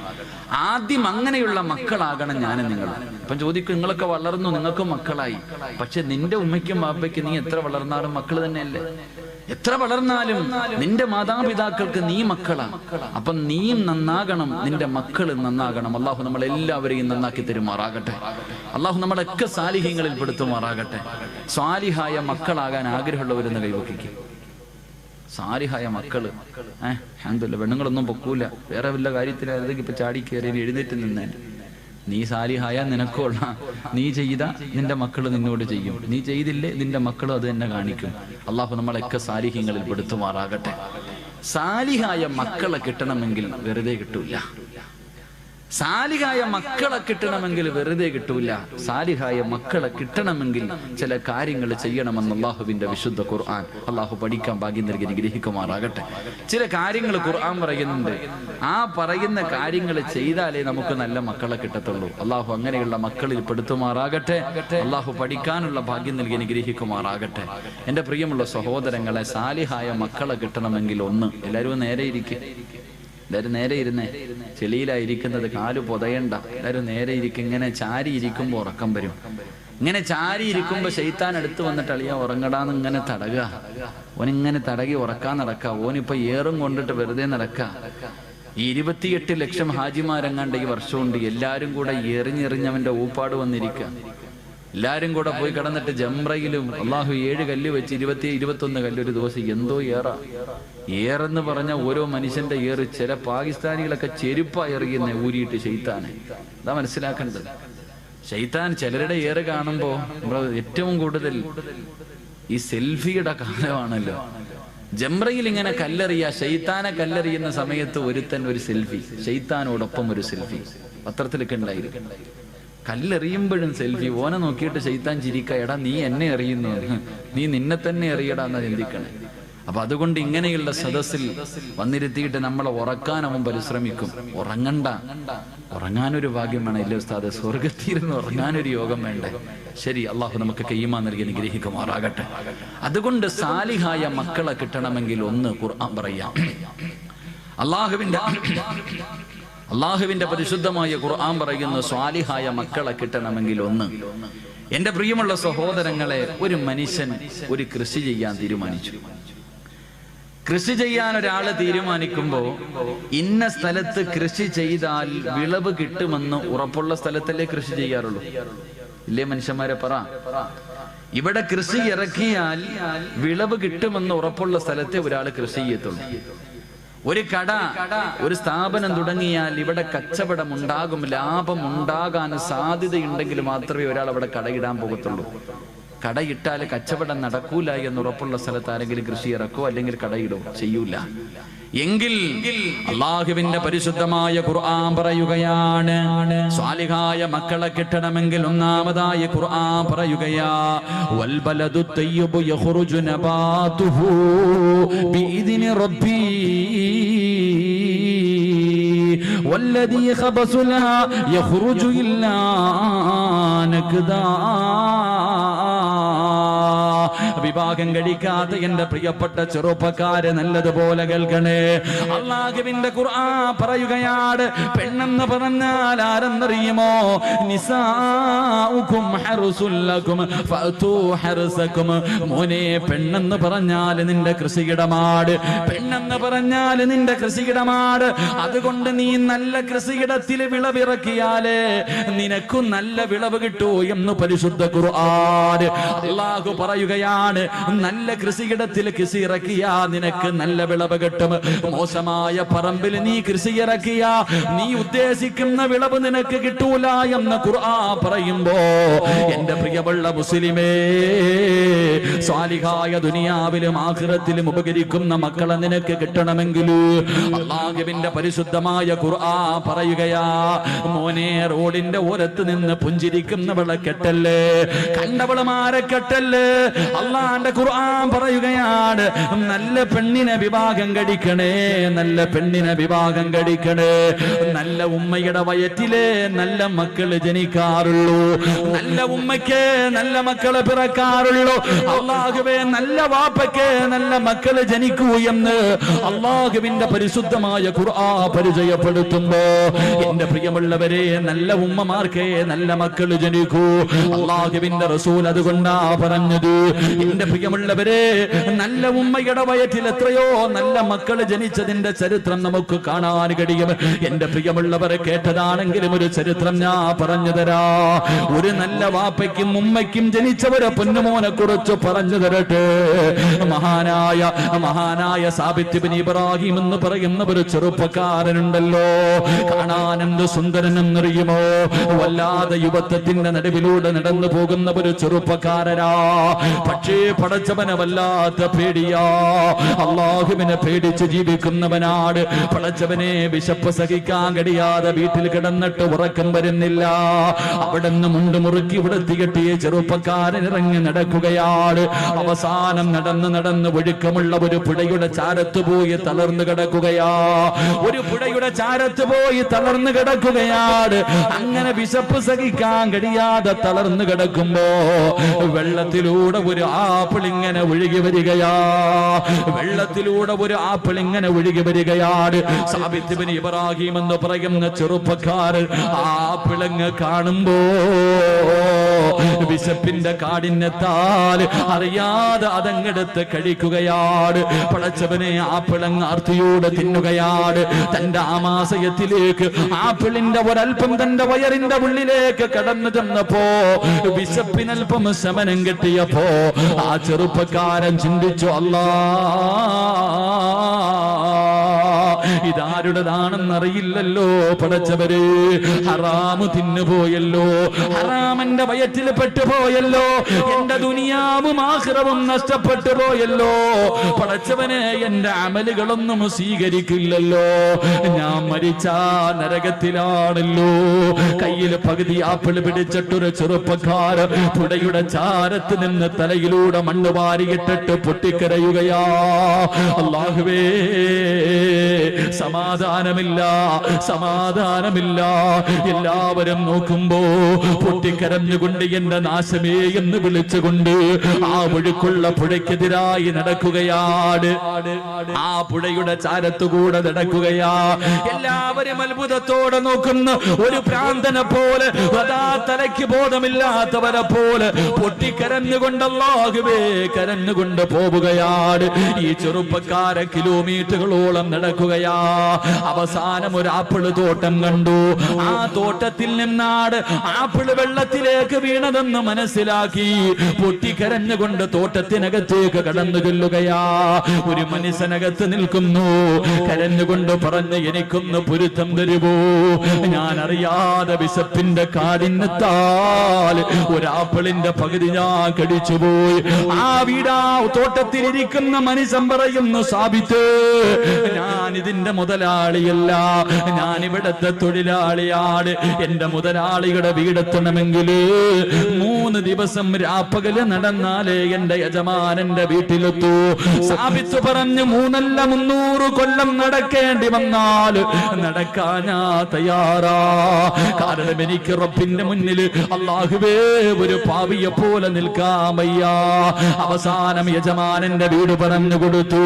ആദ്യം അങ്ങനെയുള്ള മക്കളാകണം ഞാനും നിങ്ങൾ. ഇപ്പം ചോദിക്കും, നിങ്ങളൊക്കെ വളർന്നു, നിങ്ങൾക്കും മക്കളായി, പക്ഷെ നിന്റെ ഉമ്മയ്ക്കും ബാപ്പയ്ക്കും നീ എത്ര വളർന്നാലും മക്കൾ തന്നെയല്ലേ? എത്ര വളർന്നാലും നിന്റെ മാതാപിതാക്കൾക്ക് നീ മക്കളാ. അപ്പൊ നീയും നന്നാകണം, നിന്റെ മക്കൾ നന്നാകണം. അള്ളാഹു നമ്മളെല്ലാവരെയും നന്നാക്കി തരുമാറാകട്ടെ. അള്ളാഹു നമ്മളൊക്കെ സാലിഹ്യങ്ങളിൽ പെടുത്തുമാറാകട്ടെ. സാലിഹായ മക്കളാകാൻ ആഗ്രഹമുള്ളവരെന്ന് കൈവക്കിക്കും. സാലിഹായ മക്കള് അൽഹംദുലില്ലാഹ്, പെണ്ണുങ്ങളൊന്നും പൊക്കൂല, വേറെ വല്ല കാര്യത്തിലായിരുന്നെങ്കിൽ ഇപ്പൊ ചാടി കയറി എഴുന്നേറ്റ് നിന്നേ. നീ സാലിഹായ നിനക്കുള്ള, നീ ചെയ്ത നിന്റെ മക്കൾ നിന്നോട് ചെയ്യും, നീ ചെയ്തില്ലേ നിന്റെ മക്കളും അത് തന്നെ കാണിക്കും. അള്ളാഹു നമ്മളൊക്കെ സാലിഹ്യങ്ങളിൽ പെടുത്തുമാറാകട്ടെ. സാലിഹായ മക്കളെ കിട്ടണമെങ്കിൽ വെറുതെ കിട്ടൂല. സാലിഹായ മക്കളെ കിട്ടണമെങ്കിൽ വെറുതെ കിട്ടൂല. സാലിഹായ മക്കളെ കിട്ടണമെങ്കിൽ ചില കാര്യങ്ങൾ ചെയ്യണമെന്ന് അള്ളാഹുവിന്റെ വിശുദ്ധ ഖുർആൻ. അള്ളാഹു പഠിക്കാൻ ഭാഗ്യം നൽകി അനുഗ്രഹിക്കുമാറാകട്ടെ. ചില കാര്യങ്ങൾ ഖുർആൻ പറയുന്നുണ്ട്. ആ പറയുന്ന കാര്യങ്ങൾ ചെയ്താലേ നമുക്ക് നല്ല മക്കളെ കിട്ടത്തുള്ളൂ. അള്ളാഹു അങ്ങനെയുള്ള മക്കളിൽ പെടുത്തുമാറാകട്ടെ. അള്ളാഹു പഠിക്കാനുള്ള ഭാഗ്യം നൽകി അനുഗ്രഹിക്കുമാറാകട്ടെ. എന്റെ പ്രിയമുള്ള സഹോദരങ്ങളെ, സാലിഹായ മക്കളെ കിട്ടണമെങ്കിൽ ഒന്ന്, എല്ലാവരും നേരെ ഇരിക്കും. എല്ലാവരും നേരെ ഇരുന്നേ. ചെളിയിലായിരിക്കുന്നത്, കാല് പൊതയണ്ട. എല്ലാവരും നേരെ ഇരിക്കും. ഇങ്ങനെ ചാരി ഇരിക്കുമ്പോൾ ഉറക്കം വരും. ഇങ്ങനെ ചാരി ഇരിക്കുമ്പോ ശൈത്താൻ അടുത്ത് വന്നിട്ട് അളിയാ ഉറങ്ങടാന്ന് ഇങ്ങനെ തടകുക. ഓനിങ്ങനെ തടകി ഉറക്കാൻ നടക്കുക. ഓനിപ്പോ ഏറും കൊണ്ടിട്ട് വെറുതെ നടക്കുക. ഈ 28 ലക്ഷം ഹാജിമാരെങ്ങാണ്ട് ഈ വർഷമുണ്ട്. എല്ലാരും കൂടെ എറിഞ്ഞെറിഞ്ഞവന്റെ ഊപ്പാട് വന്നിരിക്കുക. എല്ലാരും കൂടെ പോയി കിടന്നിട്ട് ജംറയിലും അള്ളാഹു 7 കല്ല് വെച്ച് 21 കല്ല് ഒരു ദിവസം. എന്തോ ഏറെന്ന് പറഞ്ഞ ഓരോ മനുഷ്യന്റെ ഏറ്. ചില പാകിസ്ഥാനികളൊക്കെ ചെരുപ്പാ എറിയുന്ന ഊരിയിട്ട് ശൈത്താനെ. അതാ മനസ്സിലാക്കേണ്ടത്. ശൈത്താൻ ചിലരുടെ ഏറ് കാണുമ്പോ ഏറ്റവും കൂടുതൽ ഈ സെൽഫിയുടെ കാലമാണല്ലോ. ജംറയിൽ ഇങ്ങനെ കല്ലെറിയ, ശൈത്താനെ കല്ലെറിയുന്ന സമയത്ത് ഒരുത്തൻ ഒരു സെൽഫി, ശൈത്താനോടൊപ്പം ഒരു സെൽഫി പത്രത്തിലൊക്കെ ഉണ്ടായിരിക്കും. കല്ലെറിയുമ്പോഴും സെൽഫി. ഓനെ നോക്കിയിട്ട് ശൈത്താൻ ചിരിക്ക, എടാ നീ എന്നെ എറിയുന്നു, നീ നിന്നെ തന്നെ എറിയടാ എന്നാ ചിന്തിക്കണേ. അപ്പൊ അതുകൊണ്ട് ഇങ്ങനെയുള്ള സദസ്സിൽ വന്നിരുത്തിയിട്ട് നമ്മളെ ഉറക്കാൻ അവൻ പരിശ്രമിക്കും. ഉറങ്ങണ്ട, ഉറങ്ങാനൊരു ഭാഗ്യം വേണം. ഇല്ലേ ഉസ്താദ്, സ്വർഗത്തിരുന്ന് ഉറങ്ങാനൊരു യോഗം വേണ്ടേ? ശരി, അള്ളാഹു നമുക്ക് ഈമാൻ നൽകി അനുഗ്രഹിക്കുമാറാകട്ടെ. അതുകൊണ്ട് സാലിഹായ മക്കളെ കിട്ടണമെങ്കിൽ ഒന്ന്, ഖുർആൻ പറയാം. അള്ളാഹുവിന്റെ പരിശുദ്ധമായ ഖുർആൻ പറയുന്നു, സ്വാലിഹായ മക്കളെ കിട്ടണമെങ്കിൽ ഒന്ന്. എന്റെ പ്രിയമുള്ള സഹോദരങ്ങളെ, ഒരു മനുഷ്യൻ ഒരു കൃഷി ചെയ്യാൻ തീരുമാനിച്ചു. കൃഷി ചെയ്യാൻ ഒരാള് തീരുമാനിക്കുമ്പോ ഇന്ന സ്ഥലത്ത് കൃഷി ചെയ്താൽ വിളവ് കിട്ടുമെന്ന് ഉറപ്പുള്ള സ്ഥലത്തല്ലേ കൃഷി ചെയ്യാറുള്ളൂ? ഇല്ലേ മനുഷ്യന്മാരെ പറ. ഇവിടെ കൃഷി ഇറക്കിയാൽ വിളവ് കിട്ടുമെന്ന് ഉറപ്പുള്ള സ്ഥലത്തെ ഒരാൾ കൃഷി ചെയ്യത്തുള്ളൂ. ഒരു കട, ഒരു സ്ഥാപനം തുടങ്ങിയാൽ ഇവിടെ കച്ചവടം ഉണ്ടാകും, ലാഭം ഉണ്ടാകാൻ സാധ്യതയുണ്ടെങ്കിൽ മാത്രമേ ഒരാൾ അവിടെ കടയിടാൻ പോകത്തുള്ളൂ. കടയിട്ടാൽ കച്ചവടം നടക്കൂല എന്നുറപ്പുള്ള സ്ഥലത്ത് ആരെങ്കിലും കൃഷി ഇറക്കോ അല്ലെങ്കിൽ കടയിടോ? ചെയ്യൂല. എങ്കിൽ അല്ലാഹുവിന്റെ പരിശുദ്ധമായ ഖുർആൻ പറയുകയാണ്, സ്വാലിഹായ മക്കളെ കിട്ടണമെങ്കിൽ ഒന്നാമതായി ഖുർആൻ പറയുകയാ, വൽ ബലദു തയ്യിബു യഖ്റുജു നബാതുഹു ബിഇദ്നി റബ്ബി വല്ലദീ ഖബസു ലഹാ യഖ്റുജു ഇല്ലാ നക്ദാ. വിവാഹം കഴിക്കാത്ത എന്റെ പ്രിയപ്പെട്ട ചെറുപ്പക്കാരെ നല്ലതുപോലെ കേൾക്കണേ. അല്ലാഹുവിന്റെ ഖുർആൻ പറയുകയാണ്, പെണ്ണെന്ന് പറഞ്ഞാൽ ആരെന്നറിയുമോ? നിസാഉകും ഹർസുൽ ലക്കും ഫഅതു ഹർസകും. മോനെ, പെണ്ണെന്ന് പറഞ്ഞാൽ നിന്റെ കൃഷിയിടമാണ്. പെണ്ണെന്ന് പറഞ്ഞാൽ നിന്റെ കൃഷിയിടമാണ്. അതുകൊണ്ട് നീ നല്ല കൃഷിയിടത്തിൽ വിളവിറക്കിയാലേ നിനക്കും നല്ല വിളവ് കിട്ടൂ എന്ന് പരിശുദ്ധ ഖുർആൻ. അല്ലാഹു പറയുകയാണ്, നല്ല കൃഷിയിടത്തിൽ കൃഷി ഇറക്കിയാ നിനക്ക് നല്ല വിളവ് കിട്ടും. മോശമായ പറമ്പിൽ നീ കൃഷി ഇറക്കിയാ നീ ഉദ്ദേശിക്കുന്ന വിളവ് നിനക്ക് കിട്ടൂല എന്ന് ഖുർആൻ പറയുമ്പോ, എന്റെ പ്രിയമുള്ള മുസ്ലിമേ, സ്വാലിഹായ ദുനിയാവിലും ആഖിറത്തിലും ഉപകരിക്കുന്ന മക്കളെ നിനക്ക് കിട്ടണമെങ്കിൽ അല്ലാഹുവിന്റെ പരിശുദ്ധമായ ഖുർആൻ പറയുകയാ, മോനെ, റോഡിന്റെ ഓരത്ത് നിന്ന് പുഞ്ചിരിക്കുന്നവളെ കെട്ടല്ലേ, കണ്ടവളമാരെ കെട്ടല്ലേ. അള്ളാന്റെ ഖുർആൻ പറയുകയാണ്, നല്ല പെണ്ണിനെ വിവാഹം കഴിക്കണേ, നല്ല പെണ്ണിനെ വിവാഹം കഴിക്കണേ. നല്ല ഉമ്മയുടെ വയറ്റിലെ നല്ല മക്കള് ജനിക്കാറുള്ളൂ. നല്ല ഉമ്മയ്ക്ക് നല്ല മക്കള് പിറക്കാറുള്ളൂ. അള്ളാഹുവേ, നല്ല വാപ്പയ്ക്ക് നല്ല മക്കള് ജനിക്കൂ എന്ന് അള്ളാഹുവിന്റെ പരിശുദ്ധമായ ഖുർആൻ പരിചയപ്പെടുത്തുമ്പോ, എന്റെ പ്രിയമുള്ളവരെ, നല്ല ഉമ്മമാർക്ക് നല്ല മക്കള് ജനിക്കൂ. അള്ളാഹുവിന്റെ റസൂൽ അതുകൊണ്ടാ പറഞ്ഞത്, എന്റെ പ്രിയമുള്ളവരെ, നല്ല ഉമ്മയുടെ വയറ്റിൽ എത്രയോ നല്ല മക്കള് ജനിച്ചതിന്റെ ചരിത്രം നമുക്ക് കാണാൻ കഴിയും. എന്റെ പ്രിയമുള്ളവരെ, കേട്ടതാണെങ്കിലും ഒരു ചരിത്രം ഞാൻ പറഞ്ഞു തരാ. ഒരു നല്ല വാപ്പയ്ക്കും ഉമ്മയ്ക്കും ജനിച്ചവരെ പൊന്നുമോനെ കുറിച്ച് പറഞ്ഞു തരട്ടെ. മഹാനായ സാബിത്ത് ഇബ്നു ഇബ്രാഹിം എന്ന് പറയുന്ന ഒരു ചെറുപ്പക്കാരനുണ്ടല്ലോ. കാണാൻ എന്ത് സുന്ദരനെന്നറിയുമോ? വല്ലാതെ യുവത്വത്തിന്റെ നടുവിലൂടെ നടന്നു പോകുന്ന ഒരു ചെറുപ്പക്കാരനാ. പക്ഷേ പടച്ചവനെ വല്ലാത്ത പേടിയാ. അള്ളാഹുവിനെ പേടിച്ച് ജീവിക്കുന്നവനാണ്. പടച്ചവനെ വിശപ്പ് സഹിക്കാൻ കഴിയാതെ വീട്ടിൽ കിടന്നിട്ട് ഉറക്കം വരുന്നില്ല. അവിടെ നിന്ന് മുണ്ട് മുറുക്കി വൃത്തികെട്ടിയ ചെറുപ്പക്കാരൻ ഇറങ്ങി നടക്കുകയാണ്. അവസാനം നടന്ന് ഒഴുക്കമുള്ള ഒരു പുഴയുടെ ചാരത്ത് പോയി തളർന്നു കിടക്കുകയാ. ഒരു പുഴയുടെ ചാരത്ത് പോയി തളർന്നു കിടക്കുകയാണ്. അങ്ങനെ വിശപ്പ് സഹിക്കാൻ കഴിയാതെ തളർന്നു കിടക്കുമ്പോ വെള്ളത്തിലൂടെ ഒരു ആപ്പിൾ ഇങ്ങനെ ഒഴുകി വരികയാ. വെള്ളത്തിലൂടെ ഒരു ആപ്പിൾ ഇങ്ങനെ ഒഴുകി വരികയാണ്. സാബിത്ത് ഇബ്നു ഇബ്രാഹിം എന്ന് പറയുന്ന ചെറുപ്പക്കാരൻ ആപ്പിളങ്ങ് കാണുമ്പോ വിശപ്പിന്റെ കാഠിന്യത്താൽ അറിയാതെ അതങ്ങെടുത്ത് കഴിക്കുകയാണ്. പടച്ചവനെ, ആപ്പിളങ്ങ് ആർത്തിയോടെ തിന്നുകയാണ്. തന്റെ ആമാശയത്തിലേക്ക് ആപ്പിളിന്റെ ഒരൽപ്പം തന്റെ വയറിന്റെ ഉള്ളിലേക്ക് കടന്നു ചെന്നപ്പോ വിശപ്പിനൽപ്പം ശമനം കിട്ടിയപ്പോ ആ ചെറുപ്പക്കാരൻ ചിന്തിച്ചു, അല്ലാ, ഇതാരുടേതാണെന്നറിയില്ലല്ലോ പടച്ചവര്. ഹറാമ് തിന്നുപോയല്ലോ, ഹറാമന്റെ വയറ്റിൽ പെട്ടുപോയല്ലോ, എന്റെ ദുനിയാവും ആഖിറവും നഷ്ടപ്പെട്ടു പോയല്ലോ. പടച്ചവനെ, എന്റെ അമലുകളൊന്നും സ്വീകരിക്കില്ലല്ലോ. ഞാൻ മരിച്ചാ നരകത്തിലാണല്ലോ. കയ്യിൽ പകുതി ആപ്പിൾ പിടിച്ചിട്ടൊരു ചെറുപ്പക്കാരൻ പുഴയുടെ ചാരത്ത് നിന്ന് തലയിലൂടെ മണ്ണ് വാരിയിട്ടിട്ട് പൊട്ടിക്കരയുകയാ. അല്ലാഹുവേ, സമാധാനമില്ല. എല്ലാവരും നോക്കുമ്പോ പൊട്ടിക്കരഞ്ഞുകൊണ്ട് എന്റെ നാശമേ എന്ന് വിളിച്ചുകൊണ്ട് ആ ഒഴുക്കുള്ള പുഴയ്ക്കെതിരായി നടക്കുകയാണ്. ആ പുഴയുടെ ചാരത്തുകൂടെ നടക്കുകയാ. എല്ലാവരും അത്ഭുതത്തോടെ നോക്കുന്ന ഒരു പ്രാന്തനെ പോലെ, അതാ തലയ്ക്ക് ബോധമില്ലാത്തവരെ പോലെ പൊട്ടിക്കരഞ്ഞുകൊണ്ട് അല്ലാഹുവേ കരഞ്ഞുകൊണ്ട് പോവുകയാണ്. ഈ ചെറുപ്പക്കാരെ കിലോമീറ്ററുകളോളം നടക്കുകയാ. അവസാനം ഒരു ആപ്പിള് തോട്ടം കണ്ടു. ആ തോട്ടത്തിൽ നിന്നാണ് ആപ്പിള് വെള്ളത്തിലേക്ക് വീണതെന്ന് മനസ്സിലാക്കി പൊട്ടിക്കരഞ്ഞുകൊണ്ട് തോട്ടത്തിനകത്തേക്ക് കടന്നു ചെല്ലുകയാ. ഒരു മനുഷ്യനകത്ത് നിൽക്കുന്നു, കരഞ്ഞുകൊണ്ട് പറഞ്ഞു, എനിക്കൊന്ന് പൊരുത്തം തരുമോ? ഞാൻ അറിയാതെ വിശപ്പിന്റെ കാഠിന്യത്താൽ ഒരാപ്പിളിന്റെ പകുതി ഞാൻ കടിച്ചുപോയി. ആ വീടാ തോട്ടത്തിലിരിക്കുന്ന മനുഷ്യൻ പറയുന്നു, സാബിത്ത്, ഞാൻ ഇതിന്റെ മുതലാളിയല്ല, ഞാൻ ഇവിടത്തെ തൊഴിലാളിയാണ്. എന്റെ മുതലാളിയുടെ വീടെത്തണമെങ്കിൽ 3 ദിവസം രാപ്പകല് നടന്നാലേ എന്റെ യജമാനന്റെ വീട്ടിലെത്തൂ. സാബിത്ത് പറഞ്ഞു, 3 അല്ല 300 കൊല്ലം നടക്കേണ്ടി വന്നാൽ നടക്കാൻ ഞാൻ തയ്യാറാ. കാരണം എനിക്ക് റബ്ബിന്റെ മുന്നിൽ അല്ലാഹുവേ ഒരു പാവിയെ പോലെ നിൽക്കാൻ വയ്യ. അവസാനം യജമാനന്റെ വീട് പറഞ്ഞു കൊടുത്തു.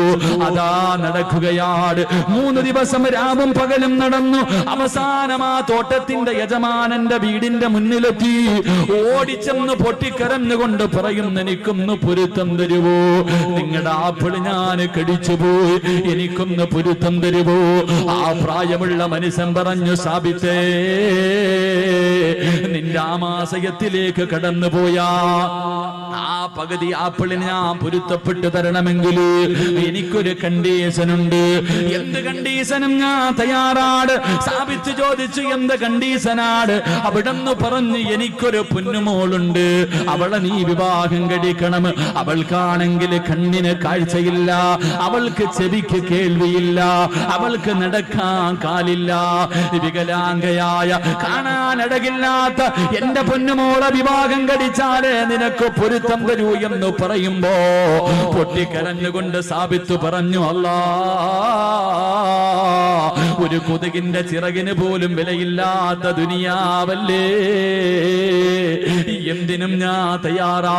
അതാ നടക്കുകയാണ്. 3 ദിവസം രാവും പകലും നടന്നു. അവസാനം ആ തോട്ടത്തിന്റെ യജമാനന്റെ വീടിന്റെ മുന്നിലെത്തി. ഓടിച്ചെന്ന് പൊട്ടിക്കരഞ്ഞുകൊണ്ട് പറയുന്നു, എനിക്കൊന്ന് പൊരുത്തം തരുവോ? നിങ്ങളുടെ ആപ്പിള് ഞാൻ കടിച്ചുപോയി, എനിക്കൊന്ന് പൊരുത്തം തരുവോ? ആ പ്രായമുള്ള മനുഷ്യൻ പറഞ്ഞു, സാബിത്തേ, നിന്റെ ആമാശയത്തിലേക്ക് കടന്നുപോയാ ആ പകുതി ആപ്പിളിന് ഞാൻ പൊരുത്തപ്പെട്ട് തരണമെങ്കിൽ എനിക്കൊരു കണ്ടീഷനുണ്ട്. എന്ത് കണ്ടീഷനും ഞാൻ തയ്യാറാണ്. സാബിത്ത് ചോദിച്ചു, എന്ത് കണ്ടീഷനാണ്? അവിടെന്ന് പറഞ്ഞു, എനിക്കൊരു പൊന്നുമോളുണ്ട്, അവളെ നീ വിവാഹം കഴിക്കണം. അവൾക്കാണെങ്കിൽ കണ്ണിന് കാഴ്ചയില്ല, അവൾക്ക് ചെവിക്ക് കേൾവിയില്ല, അവൾക്ക് നടക്കാൻ കാലില്ല, വികലാംഗയായ കാണാനടകില്ലാത്ത എന്റെ പൊന്നുമോളെ വിവാഹം കഴിച്ചാലേ നിനക്ക് പൊരുത്തം തരൂ എന്ന് പറയുമ്പോ പൊട്ടിക്കരഞ്ഞുകൊണ്ട് സാബിത്ത് പറഞ്ഞു, അല്ലാ, ഒരു കൊതുകിന്റെ ചിറകിന് പോലും വിലയില്ലാത്ത ദുനിയാവല്ലേ, എന്തിനും ഞാൻ തയ്യാറാ.